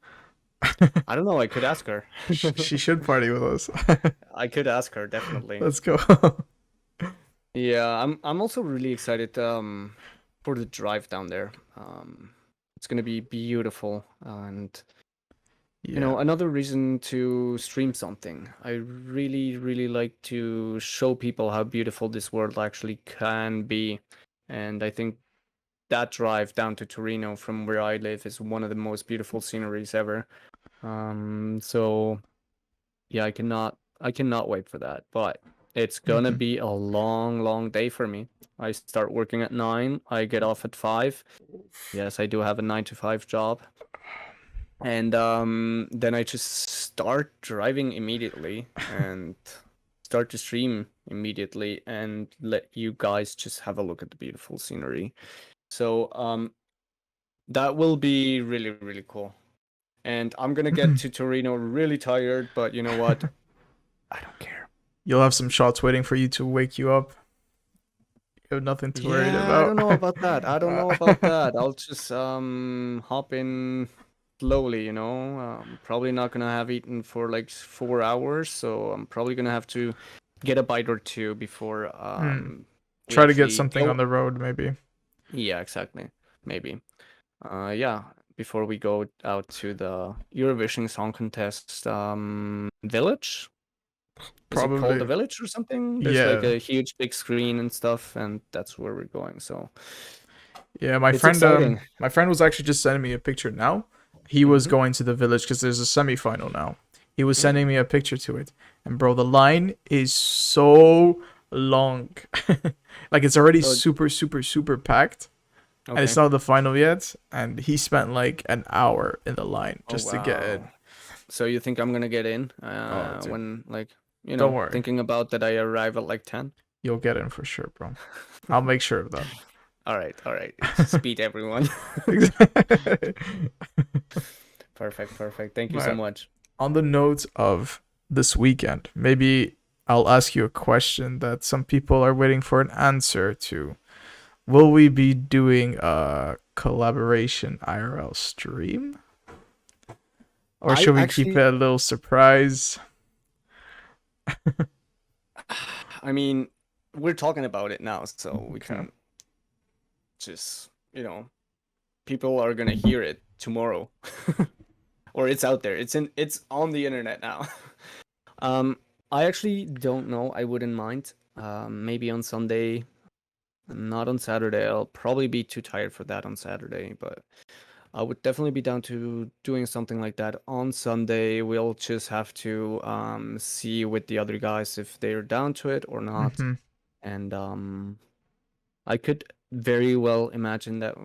A: I don't know. I could ask her.
B: She should party with us.
A: I could ask her definitely.
B: Let's go.
A: Yeah, I'm also really excited for the drive down there. It's gonna be beautiful, and you
B: Yeah.
A: know, another reason to stream something. I really, really like to show people how beautiful this world actually can be. And I think that drive down to Torino from where I live is one of the most beautiful sceneries ever. So yeah, I cannot wait for that. But it's gonna
B: Mhm.
A: be a long, long day for me. I start working at 9, I get off at 5. Yes, I do have a 9 to 5 job. And then I just start driving immediately and start to stream immediately and let you guys just have a look at the beautiful scenery. So that will be really, really cool. And I'm gonna get to Torino really tired, but you know what? I don't care.
B: You'll have some shots waiting for you to wake you up. You have nothing to worry
A: Yeah, I
B: about.
A: don't know about that. I don't know about that. I'll just hop in slowly, you know. Probably not gonna have eaten for like 4 hours, so I'm probably gonna have to get a bite or two before
B: Hmm.
A: we
B: Try to get
A: actually
B: something on
A: go.
B: the road, maybe.
A: Yeah, exactly. Maybe. Yeah, before we go out to the Eurovision Song Contest village. Is it called the
B: Probably.
A: village or something? There's like
B: Yeah.
A: a huge big screen and stuff, and that's where we're going. So
B: Yeah,
A: it's exciting.
B: my friend was actually just sending me a picture now. He was
A: Mm-hmm.
B: going to the village because there's a semifinal now. He was sending
A: Mm.
B: me a picture to it. And bro, the line is so long. Like it's already
A: So
B: super, super, super packed. And it's
A: okay.
B: not the final yet. And he spent like an hour in the line
A: Oh
B: just to get in.
A: wow. So you think I'm gonna get in?
B: Oh, dude.
A: When like
B: Don't worry.
A: thinking about that I arrive at like 10.
B: You'll get in for sure, bro. I'll make sure of that.
A: All right. Just beat everyone.
B: Exactly.
A: Perfect, perfect. Thank you so
B: Right.
A: much.
B: On the note of this weekend, maybe I'll ask you a question that some people are waiting for an answer to. Will we be doing a collaboration IRL stream? Or
A: I
B: should we keep
A: actually,
B: it a little surprise?
A: I mean, we're talking about it now, so we
B: Okay.
A: can just, people are gonna hear it tomorrow. Or it's out there. It's on the internet now. Um, I actually don't know. I wouldn't mind. Maybe on Sunday, not on Saturday. I'll probably be too tired for that on Saturday, but I would definitely be down to doing something like that on Sunday. We'll just have to see with the other guys if they're down to it or not.
B: Mm-hmm.
A: And I could very well imagine that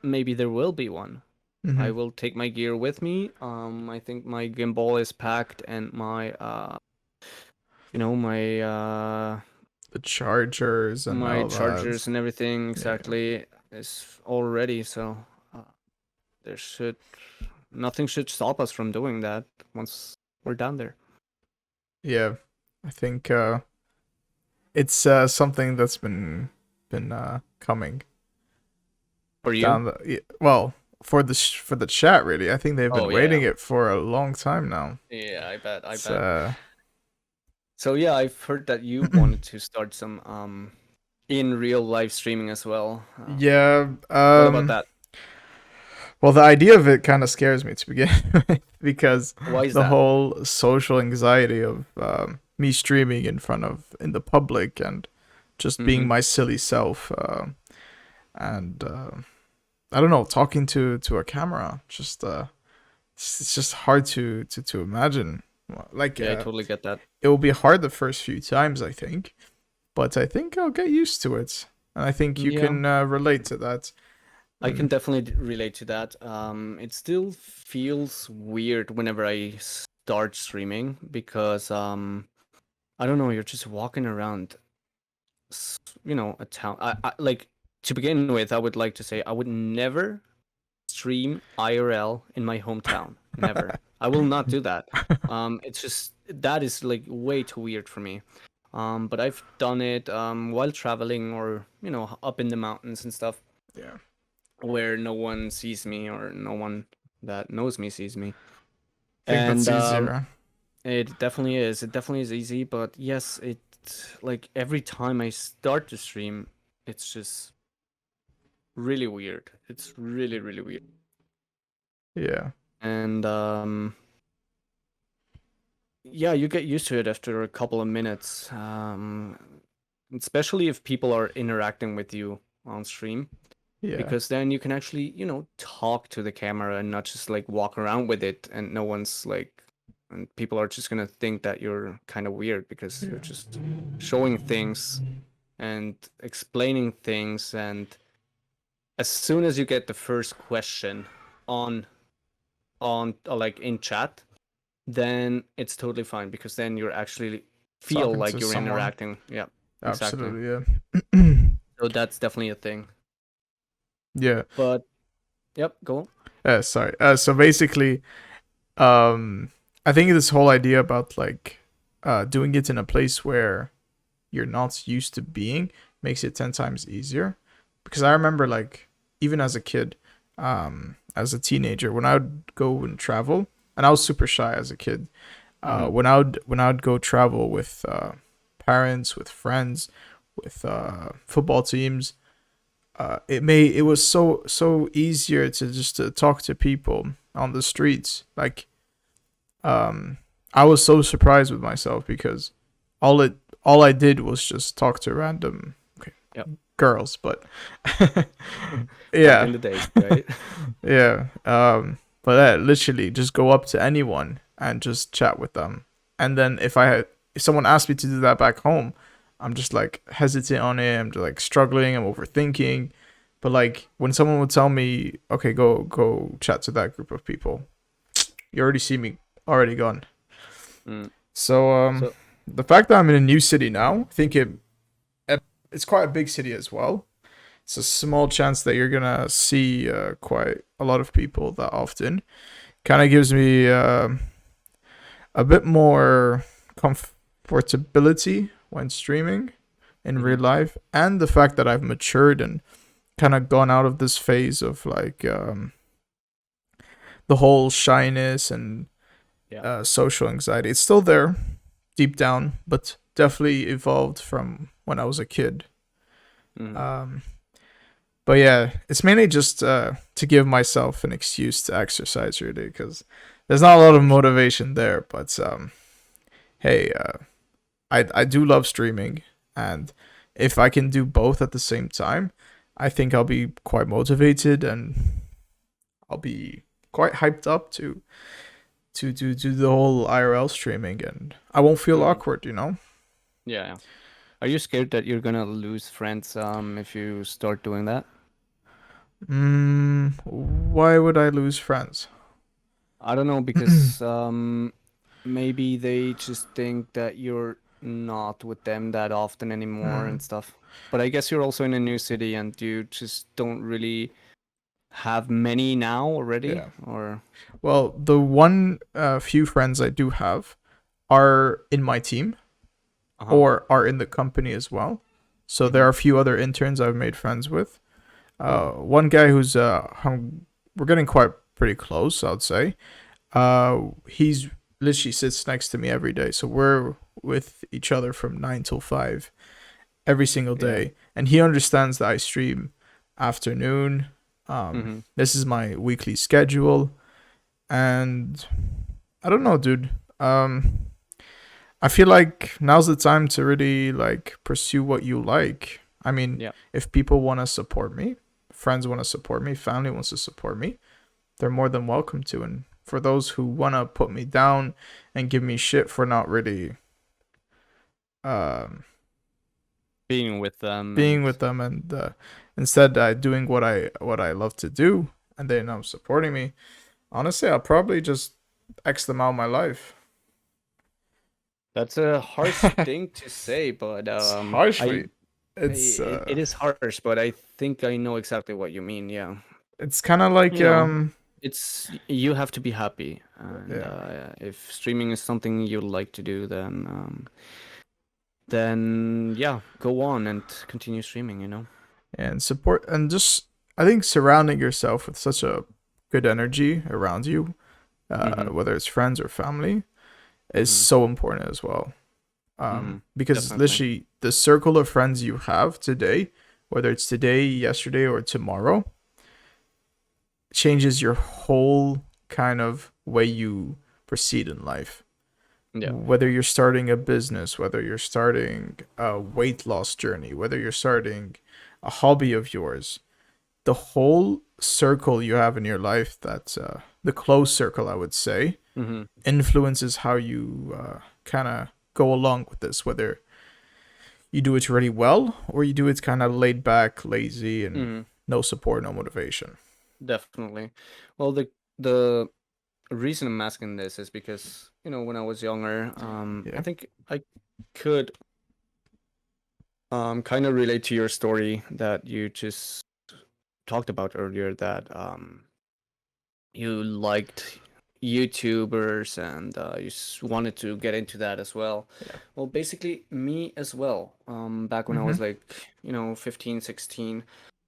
A: maybe there will be one.
B: Mm-hmm.
A: I will take my gear with me. I think my gimbal is packed and my my
B: The chargers and
A: my
B: all that.
A: chargers and everything
B: Yeah.
A: exactly is all ready. So uh, there should nothing should stop us from doing that once we're down there.
B: Yeah. I think it's something that's been coming
A: For you?
B: down the well, for the chat, really. I think they've been
A: Oh
B: waiting
A: yeah,
B: it for a long time now.
A: yeah. I bet. I
B: It's
A: bet. So yeah, I've heard that you wanted to start some in real live streaming as well.
B: yeah.
A: What about that?
B: Well, the idea of it kind of scares me to begin with because
A: Why is
B: the
A: that?
B: whole social anxiety of me streaming in the public and just being
A: Mm-hmm.
B: my silly self, and I don't know, talking to a camera. Just it's just hard to imagine. Like
A: Yeah, I totally get that.
B: it will be hard the first few times, I think, but I think I'll get used to it, and I think you
A: Yeah,
B: can relate to that.
A: I can
B: And
A: definitely relate to that. It still feels weird whenever I start streaming because I don't know, you're just walking around, a town. I like to begin with, I would like to say I would never stream IRL in my hometown. Never. I will not do that. It's just that is like way too weird for me. But I've done it while traveling or up in the mountains and stuff
B: yeah,
A: where no one sees me or no one that knows me sees me.
B: I think that's
A: And
B: easier.
A: it definitely is. It definitely is easy, but yes, it like every time I start to stream, it's just really weird. It's really, really weird.
B: Yeah,
A: And yeah, you get used to it after a couple of minutes. Especially if people are interacting with you on stream,
B: yeah,
A: because then you can actually, talk to the camera and not just like walk around with it and no one's like and people are just gonna think that you're kind of weird because you're
B: yeah.
A: just showing things and explaining things and as soon as you get the first question on like in chat, then it's totally fine because then you're actually feel
B: Talking
A: like
B: to
A: you're
B: someone.
A: interacting. Yeah, exactly.
B: Absolutely, yeah.
A: So that's definitely a thing.
B: Yeah.
A: But yep, go on.
B: Sorry. So basically, I think this whole idea about like doing it in a place where you're not used to being makes it 10 times easier. Because I remember like even as a kid, as a teenager, when I would go and travel, and I was super shy as a kid.
A: Mm-hmm.
B: When I would go travel with parents, with friends, with football teams, it was so easier to just to talk to people on the streets. Like I was so surprised with myself because all it all I did was just talk to random
A: Yep.
B: girls, but
A: Back
B: yeah,
A: in the days, right?
B: yeah. But literally just go up to anyone and just chat with them. And then if someone asked me to do that back home, I'm just like hesitant on it. I'm just like struggling. I'm overthinking. But like when someone would tell me, okay, go chat to that group of people, you already see me already gone.
A: Mm.
B: So
A: So
B: the fact that I'm in a new city now, I think it's quite a big city as well. It's a small chance that you're gonna see quite a lot of people that often. Kind of gives me a bit more comfortability when streaming in real
A: mhm.
B: life, and the fact that I've matured and kind of gone out of this phase of like the whole shyness and
A: Yeah.
B: social anxiety. It's still there deep down, but definitely evolved from when I was a kid.
A: Mhm.
B: Um, but yeah, it's mainly just to give myself an excuse to exercise really, because there's not a lot of motivation there. But hey, I do love streaming, and if I can do both at the same time, I think I'll be quite motivated and I'll be quite hyped up to do the whole IRL streaming, and I won't feel
A: Mhm.
B: awkward, you know.
A: Yeah. Yeah. Are you scared that you're gonna lose friends if you start doing that?
B: Why would I lose friends?
A: I don't know because maybe they just think that you're not with them that often anymore
B: Hmm.
A: and stuff. But I guess you're also in a new city and you just don't really have many now already
B: Yeah.
A: or
B: Well, the one few friends I do have are in my team
A: uh-huh.
B: or are in the company as well. So there
A: Mm-hmm.
B: are a few other interns I've made friends with. One guy who's we're getting quite pretty close, I'd say. He's literally sits next to me every day, so we're with each other from 9 till 5 every single
A: Yeah.
B: day, and he understands that I stream afternoon.
A: Mm-hmm.
B: This is my weekly schedule, and I don't know, dude. I feel like now's the time to really like pursue what you like. I mean,
A: Yeah.
B: if people want to support me, friends want to support me, family wants to support me, they're more than welcome to. And for those who want to put me down and give me shit for not really um,
A: Being with them
B: being
A: and
B: with them and instead doing what I love to do, and they know supporting me, honestly, I'll probably just X them out of my life.
A: that's a harsh thing to say, but
B: It's
A: I
B: harshly, it's
A: it is harsh, but I think I know exactly what you mean. Yeah.
B: it's kind of like
A: You know, it's you have to be happy, and
B: yeah.
A: if streaming is something you like to do, then yeah, go on and continue streaming, you know.
B: And support and just I think surrounding yourself with such a good energy around you,
A: Mm-hmm.
B: whether it's friends or family, is
A: Mm-hmm.
B: so important as well.
A: Mm-hmm.
B: Because
A: Definitely.
B: literally the circle of friends you have today, whether it's today, yesterday, or tomorrow, changes your whole kind of way you proceed in life.
A: Yeah.
B: Whether you're starting a business, whether you're starting a weight loss journey, whether you're starting a hobby of yours, the whole circle you have in your life, that's the close circle, I would say,
A: Mm-hmm.
B: influences how you kind of go along with this, whether you do it really well or you do it kind of laid back, lazy, and
A: Mm-hmm.
B: no support, no motivation.
A: Definitely. Well, the reason I'm asking this is because, when I was younger, I
B: Yeah.
A: think I could kind of relate to your story that you just talked about earlier, that you liked YouTubers and you wanted to get into that as well.
B: Yeah.
A: Well, basically me as well. Back when I
B: Mm-hmm.
A: was like, 15, 16,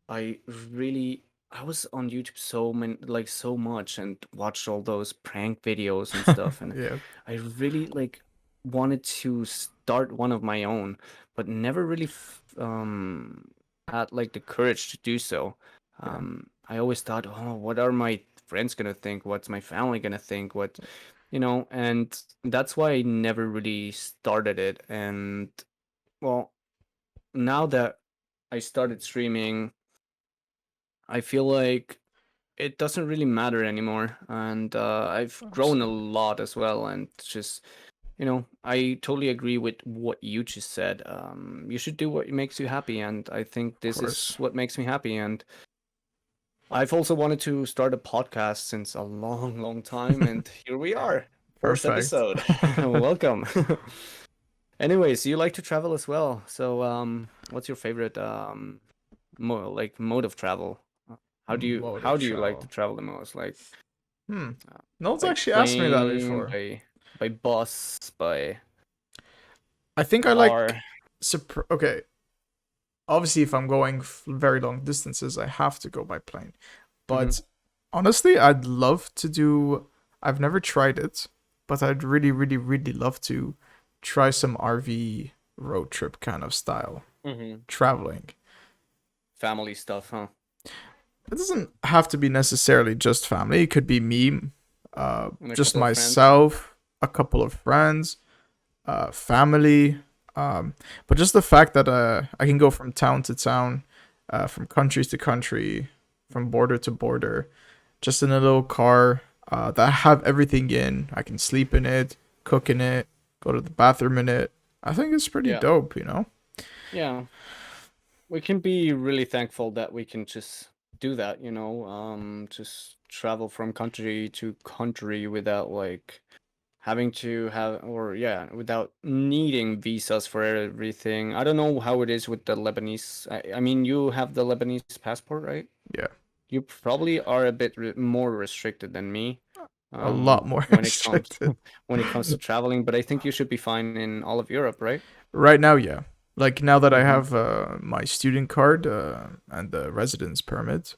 A: I really I was on YouTube so much and watched all those prank videos and stuff, and
B: Yeah.
A: I really like wanted to start one of my own, but never really had like the courage to do so.
B: Yeah.
A: I always thought, oh, what are my friends gonna think? What's my family gonna think? And that's why I never really started it. And well, now that I started streaming, I feel like it doesn't really matter anymore, and I've grown a
B: Absolutely.
A: lot as well. And just, I totally agree with what you just said. You should do what makes you happy, and I think
B: Of
A: this
B: course.
A: is what makes me happy. And I've also wanted to start a podcast since a long, long time, and here we are, first
B: Perfect.
A: episode. Welcome. Anyways, you like to travel as well, so what's your favorite mode of travel? How do you
B: Mode
A: how
B: of
A: do you like to
B: travel.
A: travel the most? Like
B: Hmm. No one's
A: by
B: actually asked me that
A: plane,
B: before.
A: by bus, by
B: I think I like.
A: car?
B: Okay. Obviously, if I'm going very long distances, I have to go by plane.
A: Mm-hmm.
B: But honestly, I'd love to do. I've never tried it, but I'd really, really, really love to try some RV road trip kind of style
A: Mm-hmm.
B: traveling.
A: Family stuff, huh?
B: It doesn't have to be necessarily just family. It could be me,
A: And a
B: just
A: couple of friends.
B: myself, a couple of friends, family. But just the fact that I can go from town to town, from country to country, from border to border, just in a little car that I have everything in. I can sleep in it, cook in it, go to the bathroom in it. I think it's pretty
A: Yeah,
B: dope, you know?
A: yeah. We can be really thankful that we can just do that, just travel from country to country without like having to have, or yeah, without needing visas for everything. I don't know how it is with the Lebanese. I mean, you have the Lebanese passport, right?
B: Yeah,
A: You probably are a bit more restricted than me,
B: a lot more
A: when it comes
B: restricted.
A: when it comes to traveling, but I think you should be fine in all of Europe, right?
B: Right now, yeah. Like now that I
A: Mm-hmm.
B: have my student card and the residence permit,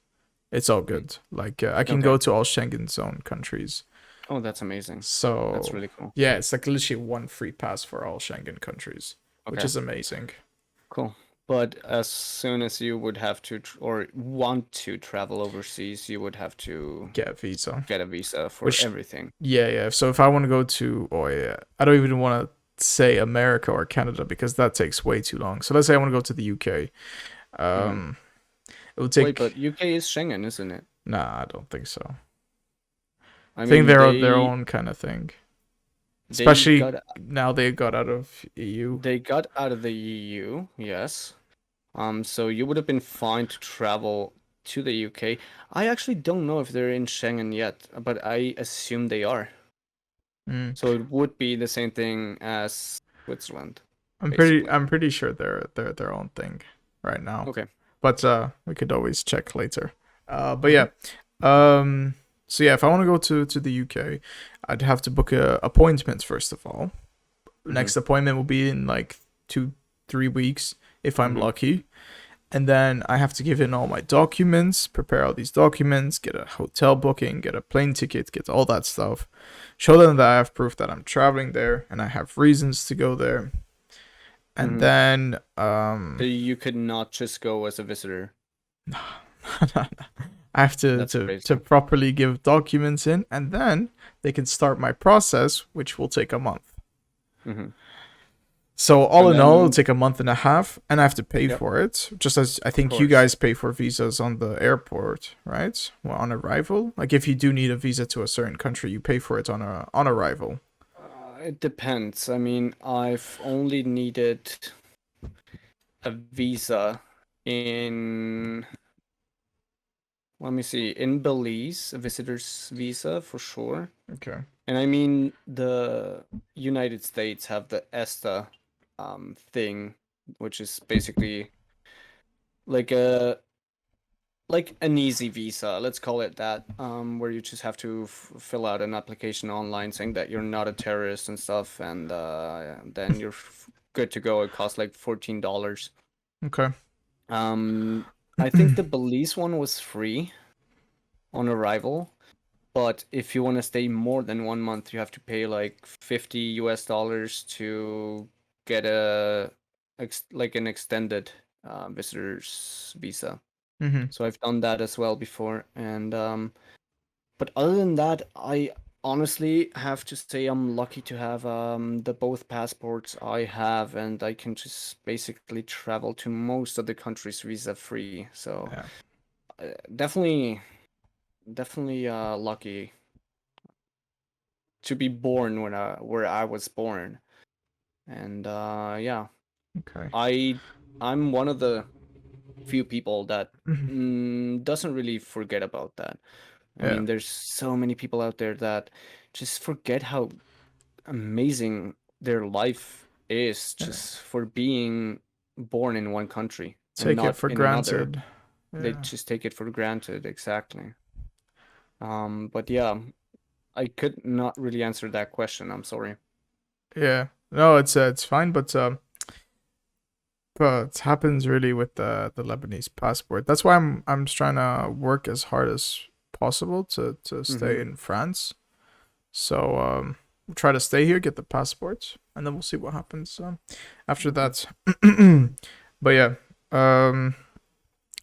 B: it's all good. Like I can
A: Okay.
B: go to all Schengen zone countries.
A: Oh, that's amazing. That's
B: So
A: really cool.
B: yeah, it's like literally one free pass for all Schengen countries, which
A: Okay.
B: is amazing.
A: Cool. But as soon as you would have to or want to travel overseas, you would have to
B: Get a visa.
A: get a visa for
B: Which
A: everything.
B: yeah. So if I want to go to, oh yeah, I don't even want to say America or Canada because that takes way too long. So let's say I want to go to the UK.
A: Hmm.
B: Um, it will
A: Wait,
B: take.
A: but UK is Schengen, isn't it?
B: Nah, I don't think so.
A: I
B: I think
A: mean,
B: they're their own kind of thing.
A: they
B: Especially
A: got
B: now they got out of EU.
A: they got out of the EU, yes. So you would have been fine to travel to the UK. I actually don't know if they're in Schengen yet, but I assume they are.
B: Mm.
A: So it would be the same thing as Switzerland,
B: I'm pretty
A: basically.
B: I'm pretty sure they're their own thing right now.
A: Okay.
B: But we could always check later. But
A: Mm-hmm.
B: yeah. Um so yeah, if I want to go to the UK, I'd have to book a appointment first of all.
A: Mm-hmm.
B: Next appointment will be in like 2-3 weeks if I'm
A: Mm-hmm.
B: lucky. And then I have to give in all my documents, prepare all these documents, get a hotel booking, get a plane ticket, get all that stuff. Show them that I have proof that I'm traveling there and I have reasons to go there. And
A: Mm-hmm.
B: then
A: So you could not just go as a visitor.
B: I have
A: That's
B: to
A: crazy.
B: properly give documents in, and then they can start my process, which will take a month.
A: Mm-hmm.
B: So all
A: And
B: in all, it'll
A: then,
B: take a month and a half, and I have to pay
A: yep,
B: for it, just as I
A: of
B: think you
A: course.
B: guys pay for visas on the airport, right? Well, on arrival. Like if you do need a visa to a certain country, you pay for it on arrival.
A: It depends. I mean, I've only needed a visa in, let me see, in Belize, a visitor's visa for sure.
B: Okay.
A: And I mean, the United States have the ESTA thing, which is basically like a like an easy visa, let's call it that, where you just have to fill out an application online saying that you're not a terrorist and stuff, and then you're good to go. It costs like $14.
B: Okay.
A: Um, I think the Belize one was free on arrival, but if you want to stay more than 1 month, you have to pay like $50 to get like an extended visitor's visa.
B: Mm-hmm.
A: So I've done that as well before, and but other than that, I honestly have to say I'm lucky to have the both passports I have, and I can just basically travel to most of the countries visa free. So
B: Yeah.
A: definitely, definitely lucky to be born when where I was born, and yeah,
B: Okay.
A: I I'm one of the few people that
B: Mhm.
A: doesn't really forget about that. I
B: Yeah.
A: mean, there's so many people out there that just forget how amazing their life is
B: Yeah.
A: just for being born in one country and
B: Take it
A: not
B: for
A: in another.
B: granted.
A: They
B: Yeah.
A: just take it for granted, exactly. But yeah, I could not really answer that question. I'm sorry.
B: Yeah. No, it's fine, but it happens really with the Lebanese passport. That's why I'm just trying to work as hard as possible to
A: Mm-hmm.
B: stay in France. So we'll try to stay here, get the passport, and then we'll see what happens after
A: Okay.
B: that. But yeah, um,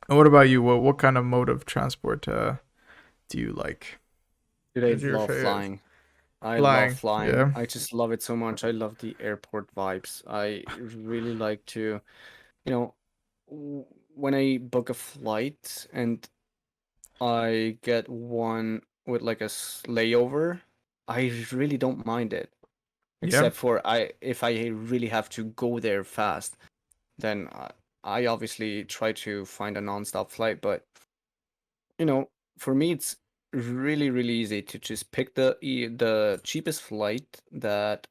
B: and what about you? What kind of mode of transport do you like?
A: Dude, I
B: Is your
A: love
B: favorite?
A: flying. I love
B: Flying?
A: flying.
B: Yeah.
A: I just love it so much. I love the airport vibes. I really like to, you know, when I book a flight and I get one with like a layover, I really don't mind it.
B: Yeah.
A: Except for if I really have to go there fast, then I obviously try to find a non-stop flight. But for me, it's really easy to just pick the cheapest flight that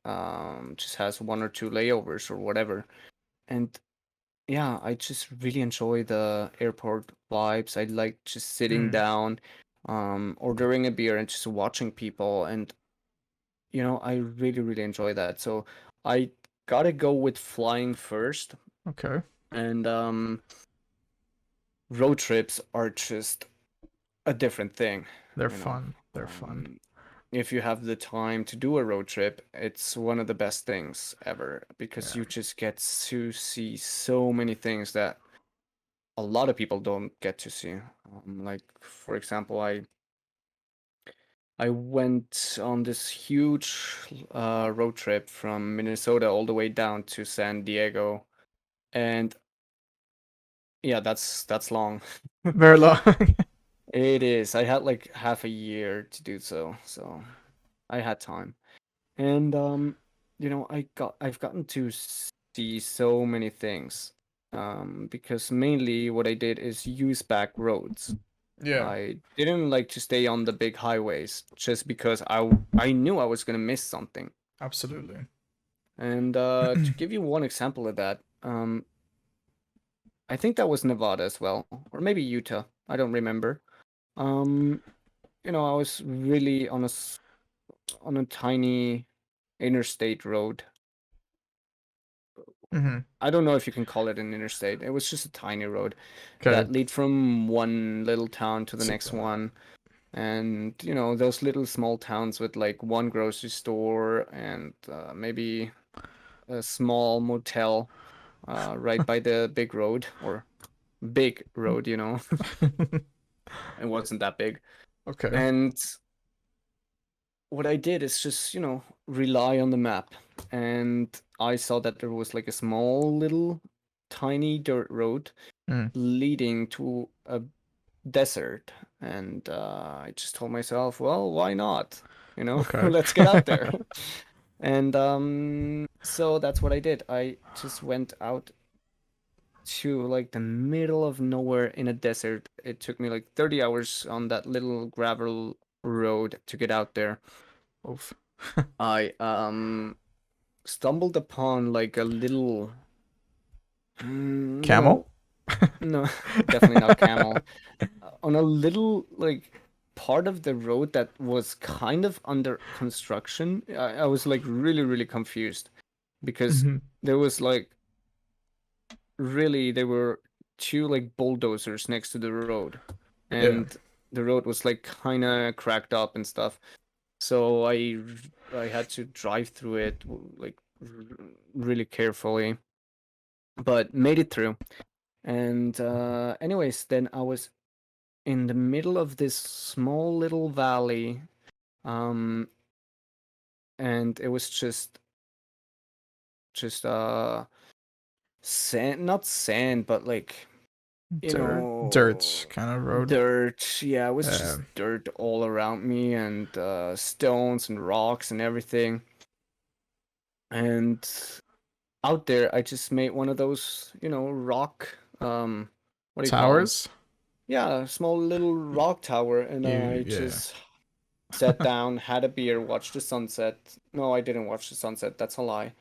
A: just has one or two layovers or whatever. And yeah, I just really enjoy the airport vibes. I like just sitting
B: Mm,
A: down, ordering a beer and just watching people, and I really enjoy that. So I gotta go with flying first,
B: okay.
A: and road trips are just a different thing.
B: They're
A: You know,
B: fun. They're fun.
A: if you have the time to do a road trip, it's one of the best things ever because
B: Yeah.
A: you just get to see so many things that a lot of people don't get to see. Like, for example, I went on this huge road trip from Minnesota all the way down to San Diego, and yeah, that's long.
B: Very long.
A: It is. I had like half a year to do so, so I had time. And I've gotten to see so many things. Because mainly what I did is use back roads.
B: Yeah.
A: I didn't like to stay on the big highways just because I knew I was gonna miss something.
B: Absolutely.
A: And to give you one example of that, I think that was Nevada as well, or maybe Utah. I don't remember. Um, I was really on a tiny interstate road.
B: Mm-hmm.
A: I don't know if you can call it an interstate. It was just a tiny road
B: Okay.
A: that lead from one little town to the
B: So,
A: next one. And, those little small towns with like one grocery store and maybe a small motel right by the big road or big road, It wasn't that big.
B: okay.
A: And what I did is just, rely on the map. And I saw that there was like a small little tiny dirt road
B: Mm.
A: leading to a desert. And I just told myself, well, why not?
B: Okay.
A: Let's get out there. And so that's what I did. I just went out to like the middle of nowhere in a desert. It took me like 30 hours on that little gravel road to get out there.
B: Oof.
A: I stumbled upon like a little
B: Camel?
A: no, definitely not camel. On a little like part of the road that was kind of under construction. I was like really, really confused because
B: Mm-hmm.
A: there was like really there were two like bulldozers next to the road,
B: Yeah.
A: and the road was like kind of cracked up and stuff. So I had to drive through it like really carefully, but made it through. And anyways, then I was in the middle of this small little valley, um, and it was just sand, not sand, but like
B: Dirt kind of road.
A: dirt. Yeah, it was
B: Yeah.
A: just dirt all around me and stones and rocks and everything. And out there, I just made one of those, rock, what do you call them?
B: Towers.
A: Yeah, a small little rock tower, and I
B: Yeah.
A: just sat down, had a beer, watched the sunset. No, I didn't watch the sunset. That's a lie.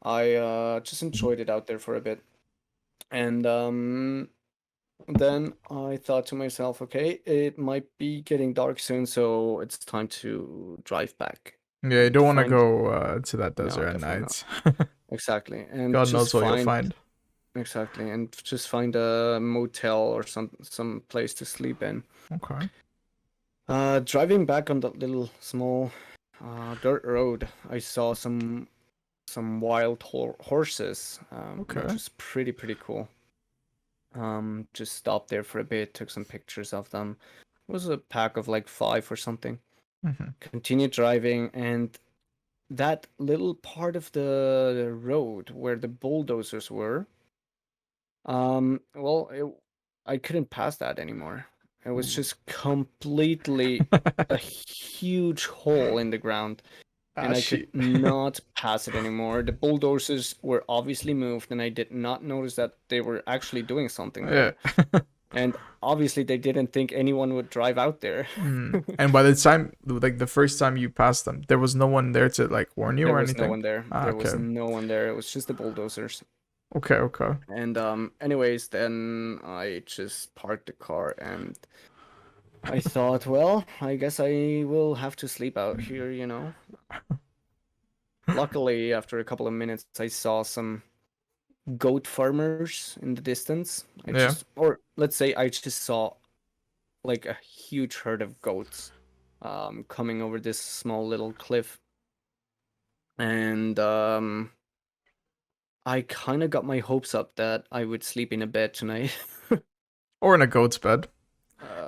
A: I just enjoyed it out there for a bit. And then I thought to myself, okay, it might be getting dark soon, so it's time to drive back
B: Yeah, you
A: and
B: don't want to
A: find.
B: go to that
A: No,
B: desert at
A: definitely not.
B: night.
A: Exactly. And
B: God
A: just
B: knows what you'll
A: find.
B: find.
A: Exactly. And just find a motel or some place to sleep in.
B: Okay.
A: Driving back on that little small dirt road, I saw some wild horses, which
B: Okay.
A: was pretty cool. Just stopped there for a bit, took some pictures of them. It was a pack of like 5 or something.
B: Mm-hmm.
A: Continued driving, and that little part of the road where the bulldozers were, well, I couldn't pass that anymore. It was just completely a huge hole in the ground,
B: Ah,
A: and I could
B: shit.
A: not pass it anymore. The bulldozers were obviously moved, and I did not notice that they were actually doing something
B: Yeah.
A: there. And obviously, they didn't think anyone would drive out there.
B: Mm. And by the time, like the first time you passed them, there was no one there to like warn you
A: There
B: or
A: was no
B: anything.
A: one there.
B: Ah,
A: There was
B: okay.
A: no one there. It was just the bulldozers.
B: Okay. Okay.
A: And anyways, then I just parked the car and I thought, well, I guess I will have to sleep out here. Luckily, after a couple of minutes, I saw some goat farmers in the distance.
B: Yeah.
A: Or let's say I just saw like a huge herd of goats coming over this small little cliff. And I kind of got my hopes up that I would sleep in a bed tonight.
B: Or in a goat's bed.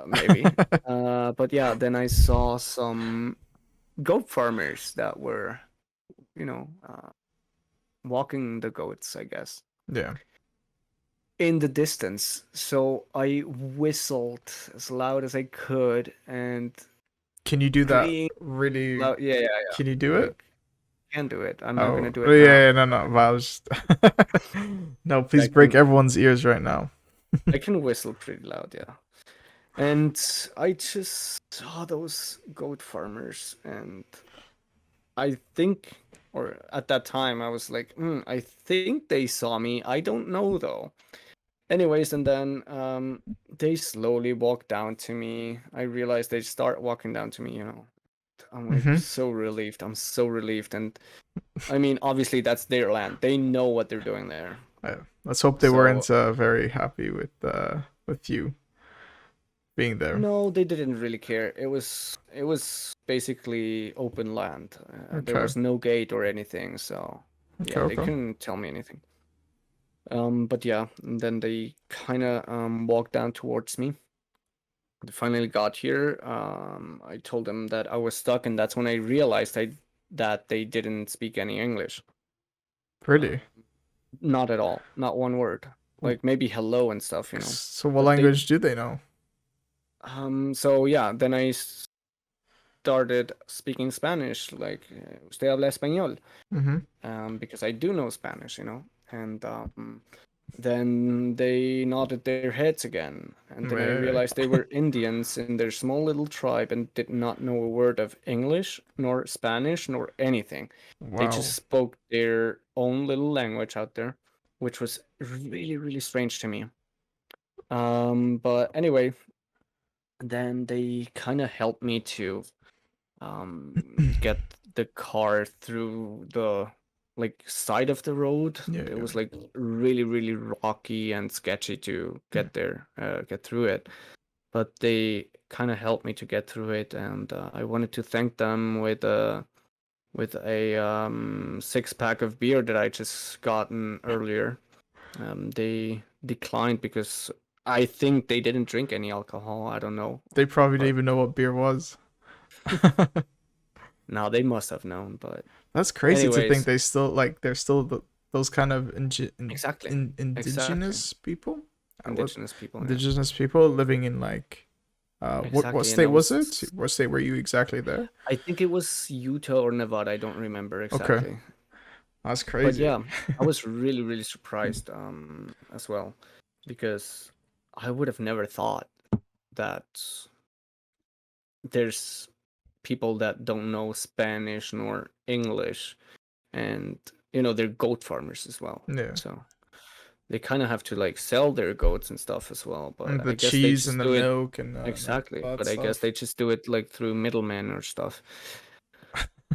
A: Maybe. But yeah, then I saw some goat farmers that were, you know, walking the goats, I guess,
B: Yeah.
A: in the distance. So I whistled as loud as I could and
B: Can you do that
A: screamed
B: really?
A: loud. Yeah, yeah, yeah.
B: Can you do it?
A: Like, can do it. I'm not
B: Oh,
A: gonna do it now.
B: yeah, no, no. But I was no,
A: I
B: please break
A: can,
B: everyone's ears right now.
A: I can whistle pretty loud, yeah. And I just saw those goat farmers, and I think, or at that time, I was like, I think they saw me. I don't know though. Anyways, and then they slowly walk down to me. I realized they start walking down to me. I'm like
B: Mm-hmm.
A: so relieved. I'm so relieved. And I mean, obviously that's their land. They know what they're doing there.
B: Yeah. Let's hope they
A: So
B: weren't very happy with you being there.
A: no, they didn't really care. It was basically open land. There
B: Okay.
A: was no gate or anything, so
B: Okay.
A: yeah, they
B: Okay.
A: couldn't tell me anything. But yeah, and then they kind of walked down towards me. They finally got here. I told them that I was stuck, and that's when I realized that they didn't speak any English.
B: Pretty.
A: Um, Not at all, not one word. Like maybe hello and stuff.
B: So, what
A: But they
B: language do they know?
A: so yeah, then I started speaking Spanish, like usted habla español,
B: Mm-hmm.
A: because I do know Spanish. And then they nodded their heads again, and then I
B: Yeah.
A: realized they were Indians in their small little tribe and did not know a word of English, nor Spanish, nor anything. They just
B: Wow.
A: spoke their own little language out there, which was really, really strange to me. But anyway, then they kind of helped me to get the car through the like side of the road.
B: Yeah.
A: It
B: Yeah.
A: was like really, really rocky and sketchy to get there, get through it. But they kind of helped me to get through it, and I wanted to thank them with a 6-pack of beer that I just gotten earlier. They declined because I think they didn't drink any alcohol. I don't know,
B: They probably didn't
A: but
B: even know what beer was.
A: now they must have known. But
B: That's crazy to think
A: anyways,
B: they still like they're still those kind of
A: exactly, exactly.
B: indigenous people. What
A: Indigenous people, yeah.
B: indigenous people living in like what
A: Exactly, and
B: state
A: I
B: was it?
A: was
B: What state were you exactly there?
A: I think it was Utah or Nevada, I don't remember
B: Okay,
A: exactly.
B: that's
A: But
B: crazy.
A: yeah, I was really, really surprised as well because I would have never thought that there's people that don't know Spanish nor English, and they're goat farmers as well.
B: Yeah,
A: So they kind of have to like sell their goats and stuff as well,
B: and
A: but
B: the
A: I guess they
B: cheese and
A: just
B: the
A: do it.
B: milk and
A: Exactly,
B: that
A: but I guess
B: stuff.
A: they just do it like through middlemen or stuff.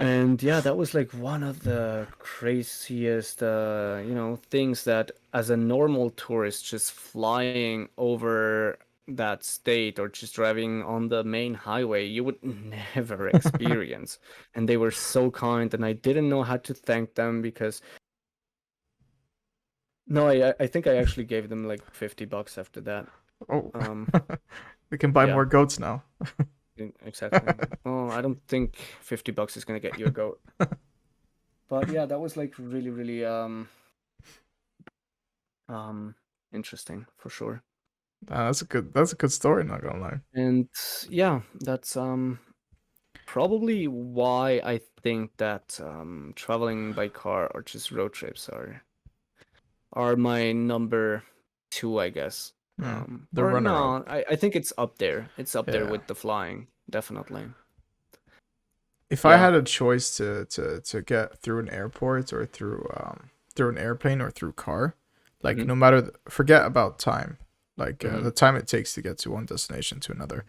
A: And yeah, that was like one of the craziest, things that as a normal tourist just flying over that state or just driving on the main highway, you would never experience. And they were so kind, and I didn't know how to thank them because no, I think I actually gave them like $50 after that.
B: Oh,
A: Um,
B: we can buy
A: yeah,
B: more goats now.
A: exactly. Well, I don't think $50 is gonna get you a goat. But yeah, that was like really, really um interesting for sure.
B: That's a good story. Not gonna lie.
A: And yeah, that's probably why I think that traveling by car or just road trips are my number two, I guess.
B: Yeah, the
A: Or
B: runner up.
A: no, I think it's up there. It's up there
B: Yeah.
A: with the flying, definitely.
B: If I
A: Yeah.
B: had a choice to get through an airport or through an airplane or through car, like
A: Hmm.
B: no matter forget about time, like
A: Hmm.
B: the time it takes to get to one destination to another,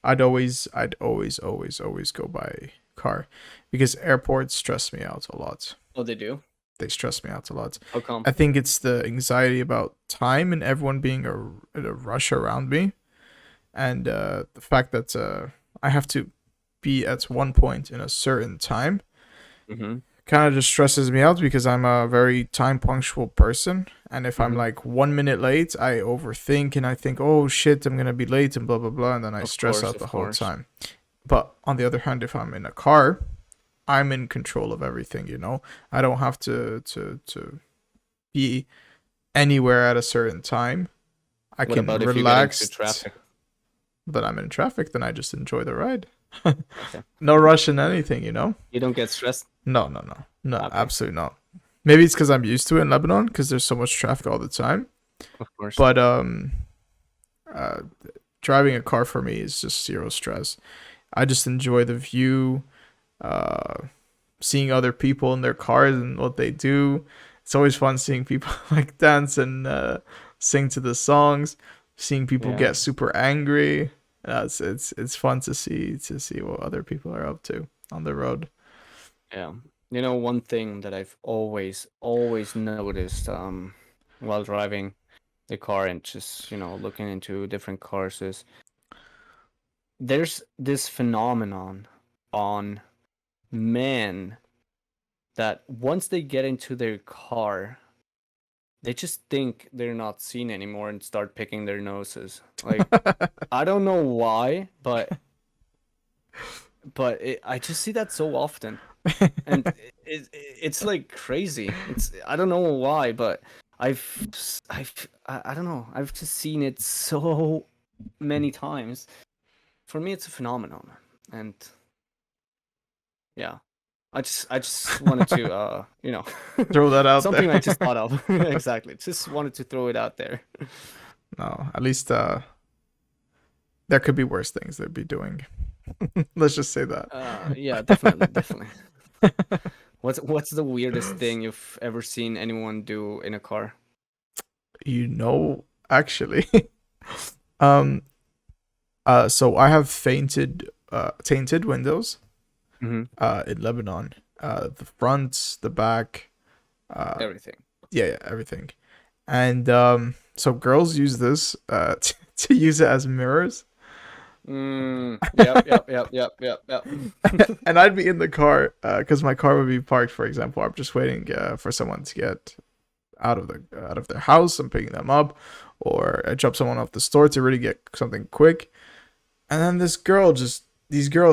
B: I'd always go by car, because airports stress me out a lot.
A: Oh, they do?
B: They stress me out a lot.
A: How come?
B: I think it's the anxiety about time and everyone being in a rush around me. and the fact that I have to be at one point in a certain time
A: Mm-hmm.
B: kind of just stresses me out because I'm a very time punctual person. And if I'm
A: Mm-hmm.
B: like 1 minute late, I overthink and I think, oh shit, I'm gonna be late and blah blah blah, and then I
A: Of
B: stress
A: course,
B: out
A: of
B: the whole
A: course.
B: time. But on the other hand, if I'm in a car, I'm in control of everything. I don't have to be anywhere at a certain time. I
A: What
B: can
A: about if you get into
B: relax.
A: traffic?
B: But I'm in traffic, then I just enjoy the ride.
A: Okay.
B: No rush in anything.
A: You don't get stressed?
B: No, no, no, no,
A: Okay,
B: absolutely not. Maybe it's because I'm used to it in Lebanon because there's so much traffic all the time.
A: of course.
B: But uh, driving a car for me is just zero stress. I just enjoy the view, uh, seeing other people in their cars and what they do. It's always fun seeing people like dance and sing to the songs. Seeing people
A: Yeah,
B: get super angry. It's fun to see what other people are up to on the road.
A: yeah. One thing that I've always noticed while driving the car and just, looking into different cars is there's this phenomenon on men that once they get into their car, they just think they're not seen anymore and start picking their noses. Like, I don't know why, but I just see that so often, and it's like crazy. I don't know why, but I don't know. I've just seen it so many times. For me, it's a phenomenon, and yeah, I just wanted to
B: Throw that out
A: something I
B: there.
A: just thought of. Exactly. Just wanted to throw it out there.
B: No, at least there could be worse things they'd be doing. Let's just say that.
A: Yeah, definitely, definitely. What's the weirdest thing you've ever seen anyone do in a car?
B: Actually, um, so I have tainted windows,
A: Mm-hmm.
B: in Lebanon. The front, the back, uh,
A: Everything.
B: yeah, everything. And so girls use this to use it as mirrors.
A: Yep, yep, yep, yep, yep, yep.
B: And I'd be in the car because my car would be parked. For example, I'm just waiting for someone to get out of their house. I'm picking them up, or I drop someone off the store to really get something quick. And then these girls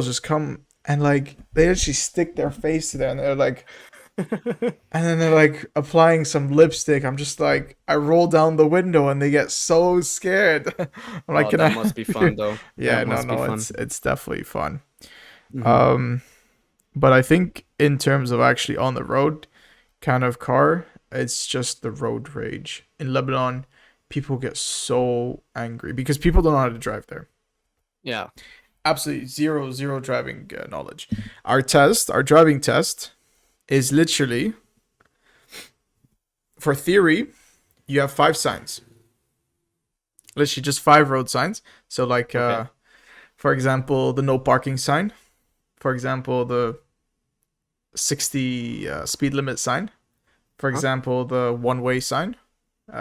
B: just come and like they actually stick their face to there, and they're like, and then they're like applying some lipstick. I'm just like, I roll down the window and they get so scared. I'm like,
A: Oh,
B: can
A: that
B: I?
A: must be fun though.
B: Yeah,
A: That
B: no,
A: must be
B: no,
A: fun.
B: it's definitely fun.
A: Mm-hmm.
B: Um, but I think in terms of actually on the road kind of car, it's just the road rage in Lebanon. People get so angry because people don't know how to drive there.
A: Yeah.
B: Absolutely zero driving knowledge. Our driving test, is literally for theory. You have 5 signs, literally just 5 road signs. So like,
A: Okay.
B: for example, the no parking sign. For example, the 60 speed limit sign. For
A: Huh?
B: example, the one-way sign.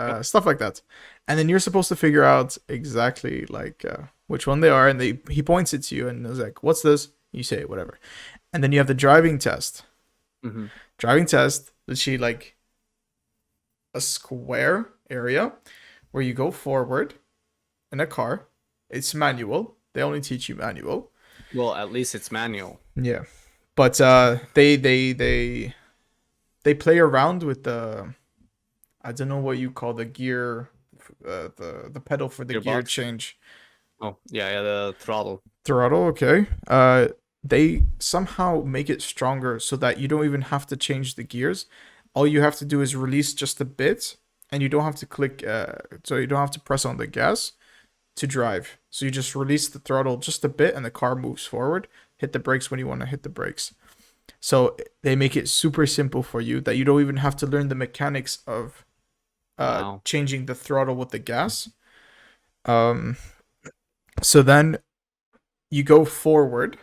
A: Yep.
B: Stuff like that. And then you're supposed to figure out exactly like which one they are, and he points it to you and is like, "What's this?" You say whatever, and then you have the driving test.
A: Mm-hmm.
B: Driving test, literally like a square area where you go forward in a car. It's manual. They only teach you manual.
A: Well, at least it's manual.
B: Yeah, but they play around with the, I don't know what you call the gear, the pedal for the gear
A: Gearbox.
B: change.
A: Oh, yeah, yeah, the throttle.
B: Throttle, okay. They somehow make it stronger so that you don't even have to change the gears. All you have to do is release just a bit, and you don't have to click. So you don't have to press on the gas to drive. So you just release the throttle just a bit, and the car moves forward. Hit the brakes when you want to hit the brakes. So they make it super simple for you that you don't even have to learn the mechanics of
A: Wow.
B: changing the throttle with the gas. Um, so then you go forward,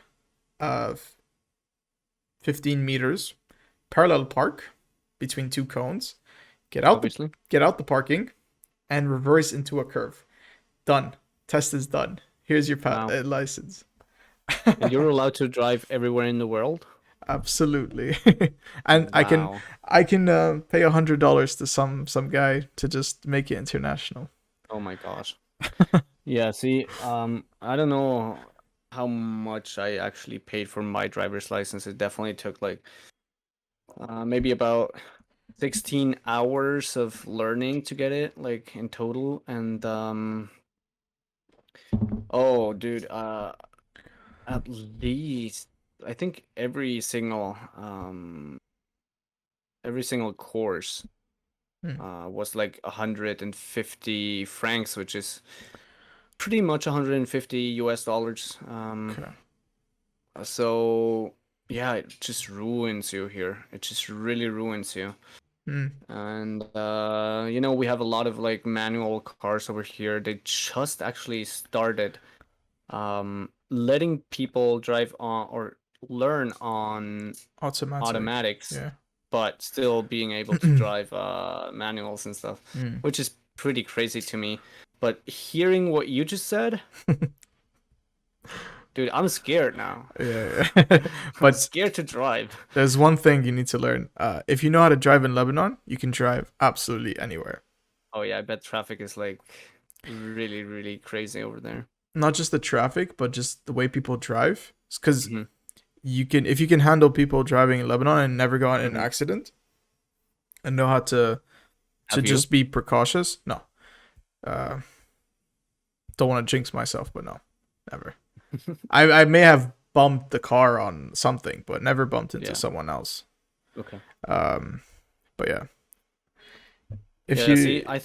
B: 15 meters, parallel park between 2 cones. Get out the
A: Obviously.
B: get out the parking, and reverse into a curve. Done. Test is done. Here's your
A: Wow.
B: license.
A: And you're allowed to drive everywhere in the world?
B: Absolutely. And
A: Wow.
B: I can pay $100 to some guy to just make it international.
A: Oh my gosh. Yeah, see, I don't know how much I actually paid for my driver's license. It definitely took like maybe about 16 hours of learning to get it, like in total. And oh, dude, at least I think every single course
B: Hmm.
A: was like 150 francs, which is pretty much 150 US dollars.
B: Okay.
A: So yeah, it just ruins you here. It just really ruins you.
B: Hmm.
A: And you know, we have a lot of like manual cars over here. They just actually started letting people drive on or learn on
B: Automatic.
A: automatics,
B: Yeah.
A: but still being able to drive manuals and stuff,
B: Hmm.
A: which is pretty crazy to me. But hearing what you just said, dude, I'm scared now.
B: Yeah, yeah.
A: I'm
B: But
A: scared to drive.
B: there's one thing you need to learn. If you know how to drive in Lebanon, you can drive absolutely anywhere.
A: Oh yeah, I bet traffic is like really, really crazy over there.
B: Not just the traffic, but just the way people drive. Because
A: Hmm.
B: you can, if you can handle people driving in Lebanon and never got in an
A: Hmm.
B: accident, and know how to
A: Have you?
B: just be precautious. No, uh, don't want to jinx myself, but no, never. I may have bumped the car on something, but never bumped into
A: Yeah.
B: someone else.
A: Okay.
B: Um, but yeah, if
A: Yeah, see,
B: you
A: I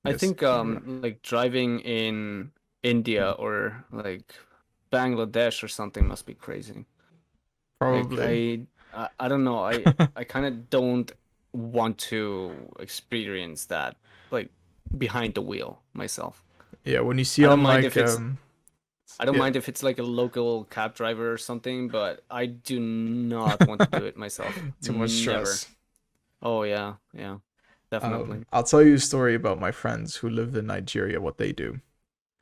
B: yes,
A: think
B: you go.
A: like driving in India or like Bangladesh or something must be crazy. Like
B: Probably.
A: I don't know. I kind of don't want to experience that like behind the wheel myself.
B: Yeah, when you see
A: I don't
B: on
A: mind
B: like
A: if it's I don't
B: yeah,
A: mind if it's like a local cab driver or something, but I do not want to do it myself.
B: too much
A: Never.
B: stress.
A: Oh yeah, yeah. Definitely.
B: I'll tell you a story about my friends who live in Nigeria, what they do.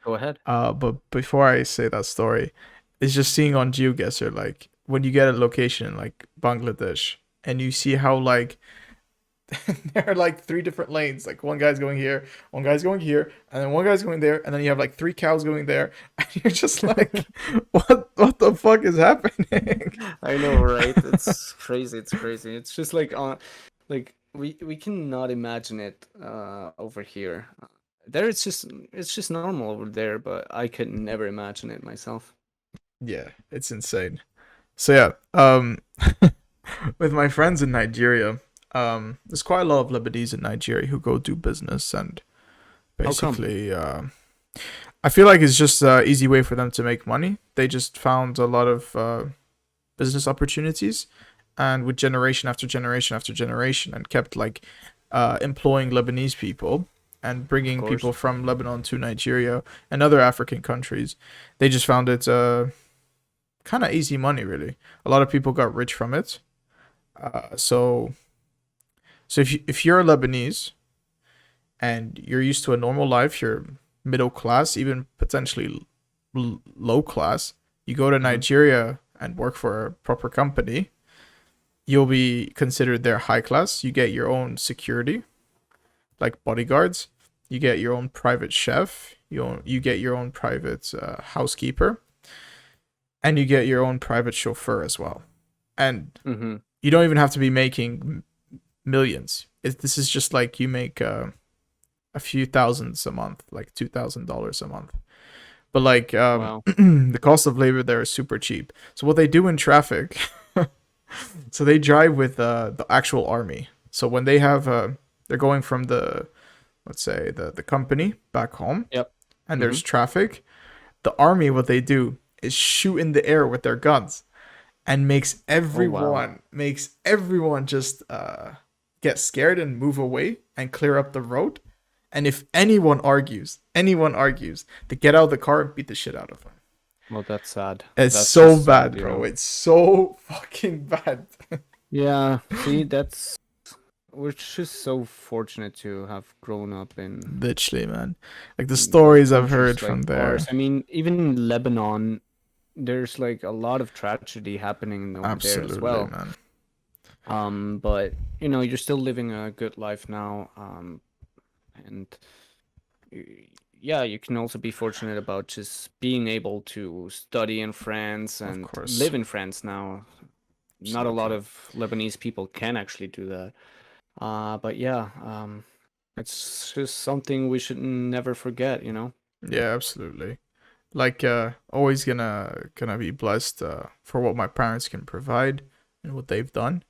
A: Go ahead.
B: But before I say that story, it's just seeing on GeoGuessr, like when you get a location in like Bangladesh and you see how like there are like three different lanes. Like one guy's going here, one guy's going here, and then one guy's going there, and then you have like three cows going there, and you're just like, what the fuck is happening?
A: I know, right? It's crazy. It's crazy. It's just like we cannot imagine it over here. There it's just normal over there, but I could never imagine it myself.
B: Yeah, it's insane. So yeah, with my friends in Nigeria, there's quite a lot of Lebanese in Nigeria who go do business and
A: How come?
B: basically, I feel like it's just an easy way for them to make money. They just found a lot of business opportunities, and with generation after generation after generation, and kept like employing Lebanese people and
A: Of
B: bringing people
A: course.
B: from Lebanon to Nigeria and other African countries. They just found it kind of easy money, really. A lot of people got rich from it. So if you're a Lebanese and you're used to a normal life, you're middle class, even potentially low class, you go to
A: Hmm.
B: Nigeria and work for a proper company, you'll be considered there high class. You get your own security, like bodyguards. You get your own private chef. You get your own private housekeeper, and you get your own private chauffeur as well. And
A: Hmm.
B: you don't even have to be making millions. This is just like you make a few thousands a month, like $2,000 a month. But like
A: Wow.
B: the cost of labor there is super cheap. So what they do in traffic, so they drive with the actual army. So when they have they're going from the, let's say, the company back home,
A: Yep.
B: and
A: Hmm.
B: there's traffic, the army, what they do is shoot in the air with their guns and
A: Oh wow.
B: makes everyone just get scared and move away and clear up the road. And if anyone argues, they get out of the car and beat the shit out of them.
A: Well, that's sad.
B: It's
A: That's
B: so
A: just sad,
B: bad,
A: you
B: bro.
A: know.
B: It's so fucking bad.
A: Yeah. See, that's we're just so fortunate to have grown up in
B: Literally, man. Like the stories I've heard
A: countries like
B: from
A: ours.
B: there.
A: I mean, even in Lebanon, there's like a lot of tragedy happening over there as
B: Absolutely,
A: well.
B: man.
A: But you're still living a good life now. And yeah, you can also be fortunate about just being able to study in France
B: Of
A: and
B: course.
A: live in France now. Not a lot
B: Absolutely.
A: of Lebanese people can actually do that. But yeah, it's just something we should never forget.
B: Yeah, absolutely. Like always gonna be blessed for what my parents can provide and what they've done.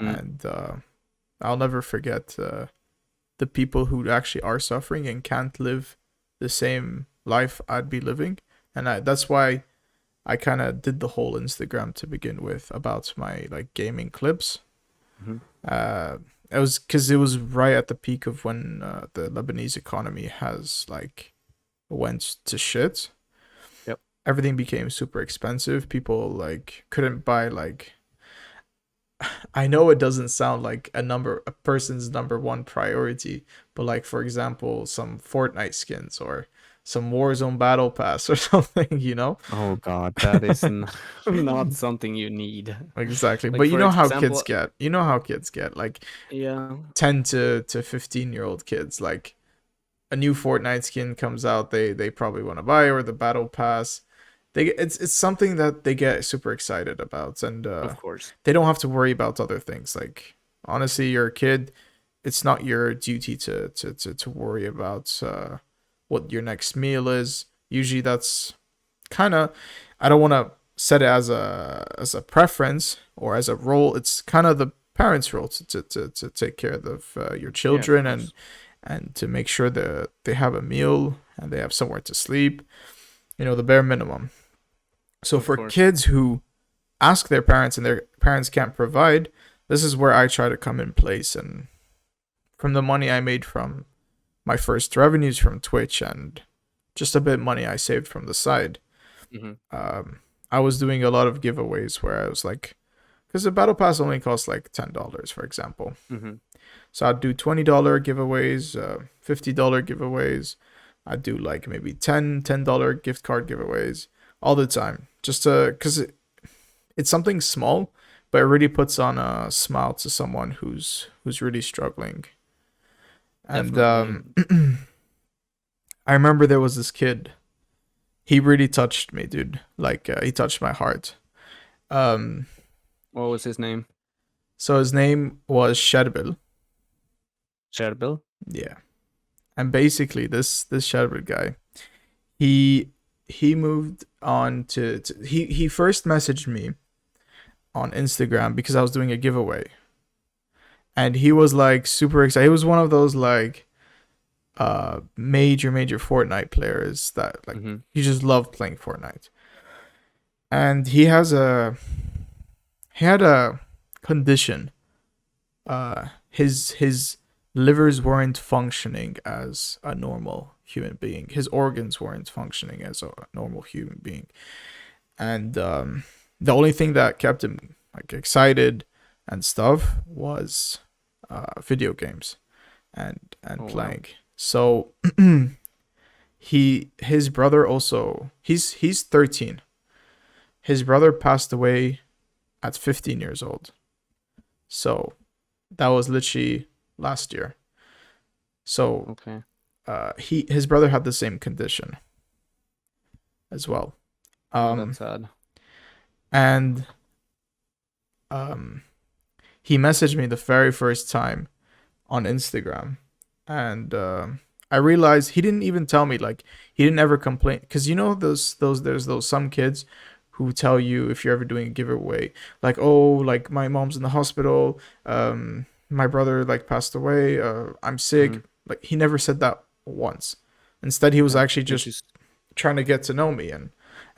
A: Mm,
B: And I'll never forget the people who actually are suffering and can't live the same life I'd be living. And that's why I kind of did the whole Instagram to begin with about my like gaming clips.
A: hmm
B: Uh, it was because it was right at the peak of when the Lebanese economy has like went to shit.
A: Yep,
B: Everything became super expensive. People like couldn't buy like I know it doesn't sound like a person's number one priority, but like for example, some Fortnite skins or some Warzone battle pass or something, you know?
A: oh God, that is not something you need.
B: Exactly.
A: Like
B: But you
A: for
B: know how kids
A: example,
B: get. You know how kids get. Like
A: yeah,
B: 10 to 15-year-old kids like a new Fortnite skin comes out, they probably want to buy, or the battle pass. It's something that they get super excited about, and
A: of course,
B: they don't have to worry about other things. Like honestly, you're a kid. It's not your duty to worry about what your next meal is. Usually, that's kind of I don't want to set it as a preference or as a role. It's kind of the parents' role to take care of your
A: yeah, of
B: children
A: course,
B: and to make sure that they have a meal and they have somewhere to sleep. You know, the bare minimum. So
A: of
B: for
A: course.
B: kids who ask their parents and their parents can't provide, this is where I try to come in place. And from the money I made from my first revenues from Twitch and just a bit money I saved from the side,
A: hmm
B: um, I was doing a lot of giveaways where I was like, because the battle pass only costs like $10, for example.
A: hmm
B: So I'd do $20 giveaways, $50 giveaways. I'd do like maybe $10 gift card giveaways all the time, just to because it's something small, but it really puts on a smile to someone who's really struggling. And
A: Definitely.
B: I remember there was this kid. He really touched me, dude. Like he touched my heart. Um,
A: What was his name?
B: so his name was Sherbil.
A: Cherbil?
B: Yeah, and basically this Sherbil guy, he he moved on he first messaged me on Instagram because I was doing a giveaway, and he was like super excited. He was one of those like major Fortnite players that like
A: hmm
B: he just loved playing Fortnite. And he had a condition. His livers weren't functioning as a normal human being. His organs weren't functioning as a normal human being. And the only thing that kept him like excited and stuff was video games and
A: Oh wow.
B: playing. So his brother also he's 13. His brother passed away at 15 years old. So that was literally last year. So
A: Okay.
B: his brother had the same condition as well.
A: Oh,
B: Um
A: that's sad.
B: and um he messaged me the very first time on Instagram, and I realized he didn't even tell me like he didn't ever complain because you know those there's those some kids who tell you if you're ever doing a giveaway like oh like my mom's in the hospital, my brother like passed away, I'm
A: hmm
B: sick. Like he never said that once. Instead he was
A: Yeah.
B: actually just trying to get to know me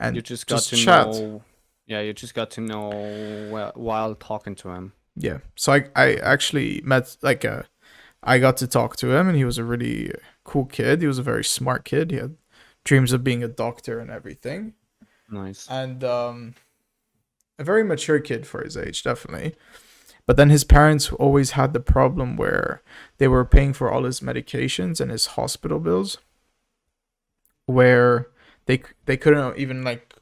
A: You
B: and
A: just got
B: just
A: to
B: chat.
A: know. Yeah, you just got to know while talking to him.
B: Yeah, so I actually met like I got to talk to him, and he was a really cool kid. He was a very smart kid. He had dreams of being a doctor and everything,
A: Nice.
B: and a very mature kid for his age, definitely. But then his parents always had the problem where they were paying for all his medications and his hospital bills, where they couldn't even like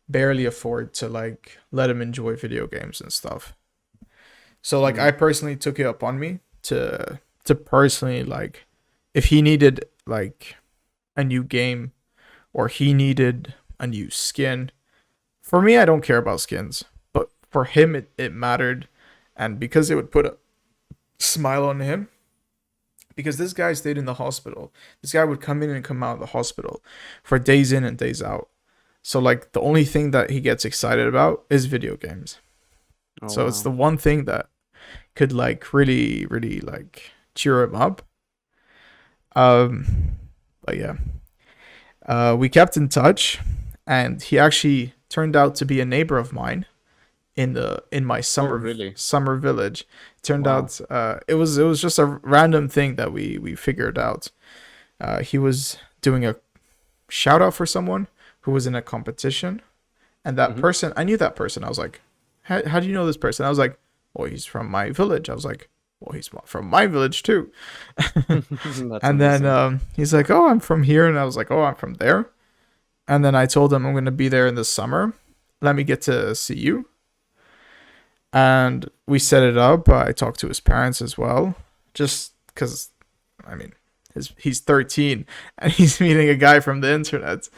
B: barely afford to like let him enjoy video games and stuff. So like I personally took it upon me to personally like if he needed like a new game or he needed a new skin. For me, I don't care about skins, but for him it mattered, and because it would put a smile on him, because this guy stayed in the hospital. This guy would come in and come out of the hospital for days in and days out. So like the only thing that he gets excited about is video games.
A: Oh,
B: So it's
A: wow.
B: the one thing that could like really like cheer him up. But yeah, we kept in touch, and he actually turned out to be a neighbor of mine in my
A: Oh, really?
B: summer village. Turned
A: Wow.
B: out it was just a random thing that we figured out. He was doing a shout out for someone who was in a competition, and that
A: Mm-hmm.
B: person, I knew that person. I was like, how do you know this person? I was like, well, he's from my village. I was like, well, he's from my village too.
A: That's
B: And then
A: amazing.
B: he's like, oh, I'm from here, and I was like, oh, I'm from there. And then I told him I'm going to be there in the summer. Let me get to see you. And we set it up. I talked to his parents as well, just because, I mean, he's 13 and he's meeting a guy from the internet.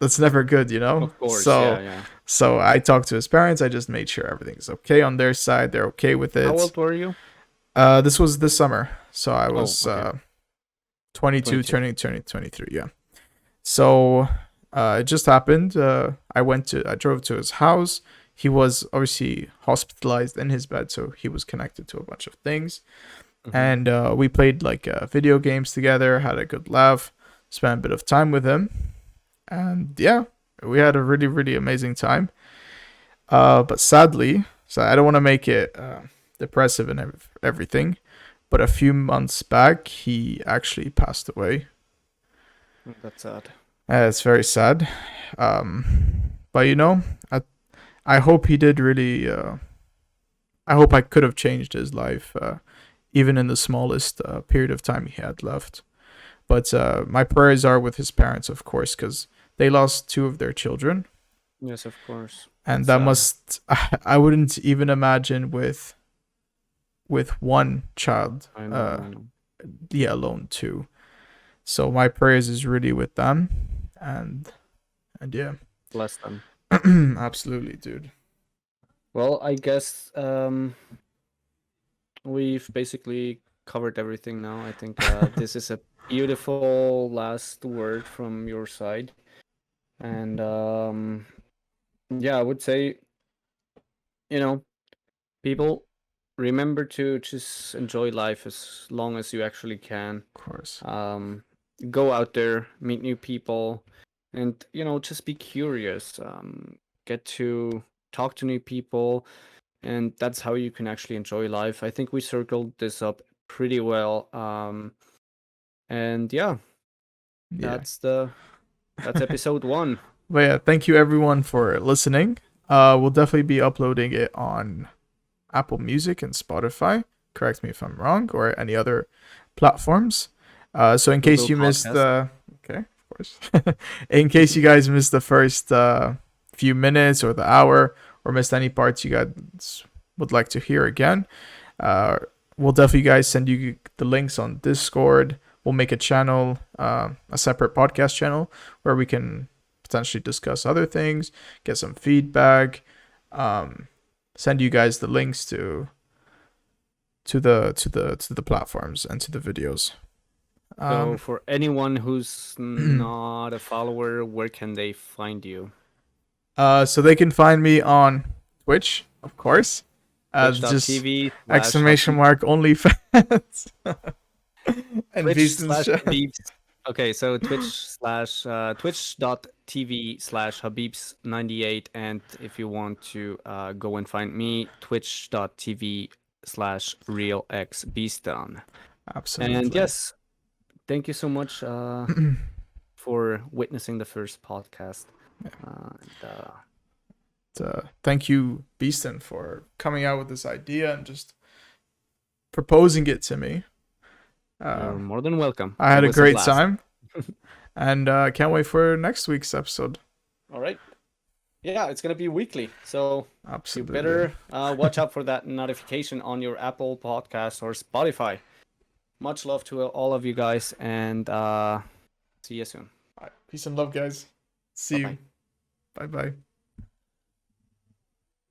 B: That's never good, you know?
A: Of course, yeah,
B: So,
A: yeah.
B: so I talked to his parents. I just made sure everything's okay on their side. They're okay with
A: How
B: it.
A: old were you?
B: This was this summer. So I
A: Oh,
B: was
A: okay.
B: 22,
A: 22.
B: turning 23, yeah. So it just happened. I drove to his house. He was obviously hospitalized in his bed, so he was connected to a bunch of things.
A: Mm-hmm.
B: And we played like video games together, had a good laugh, spent a bit of time with him. And yeah, we had a really amazing time. But sadly, so I don't want to make it depressive and everything, but a few months back, he actually passed away.
A: That's sad.
B: It's very sad. But you know, I hope he did really. I hope I could have changed his life, even in the smallest period of time he had left. But my prayers are with his parents, of course, because they lost two of their children,
A: Yes, of course.
B: and
A: That's
B: that
A: sad.
B: must. I wouldn't even imagine with one child.
A: I know, I know.
B: Yeah, alone too. So my prayers is really with them, and yeah,
A: Bless them.
B: absolutely, dude.
A: Well, I guess we've basically covered everything now. I think this is a beautiful last word from your side. And yeah, I would say, you know, people remember to just enjoy life as long as you actually can.
B: Of course.
A: Um, go out there, meet new people, and just be curious. Get to talk to new people, and that's how you can actually enjoy life. I think we circled this up pretty well. And yeah,
B: Yeah.
A: that's episode one.
B: But yeah, thank you everyone for listening. We'll definitely be uploading it on Apple Music and Spotify. Correct me if I'm wrong, or any other platforms. So in case
A: Google
B: you missed
A: Podcast.
B: the okay, of course. In case you guys missed the first few minutes or the hour, or missed any parts you guys would like to hear again, uh, we'll definitely guys send you the links on Discord. We'll make a channel, a separate podcast channel where we can potentially discuss other things, get some feedback, um, send you guys the links to the platforms and to the videos.
A: So
B: Um,
A: for anyone who's not a follower, where can they find you?
B: so they can find me on Twitch, of course. Just
A: Twitch.tv slash
B: exclamation
A: Habib.
B: mark OnlyFans and
A: Twitch
B: Beaston's
A: slash
B: chat.
A: Habibs. Okay, so twitch.tv slash Habibs98. And if you want to go and find me, twitch.tv slash RealxBeaston. And
B: Absolutely.
A: yes, thank you so much for witnessing the first podcast. And
B: thank you, Beaston, for coming out with this idea and just proposing it to me.
A: You're more than welcome.
B: I had a great time, and can't wait for next week's episode.
A: All right. Yeah, it's gonna be weekly, so
B: Absolutely.
A: you better watch out for that notification on your Apple Podcast or Spotify. Much love to all of you guys, and see you soon.
B: All right. Peace and love, guys. See you. Bye bye.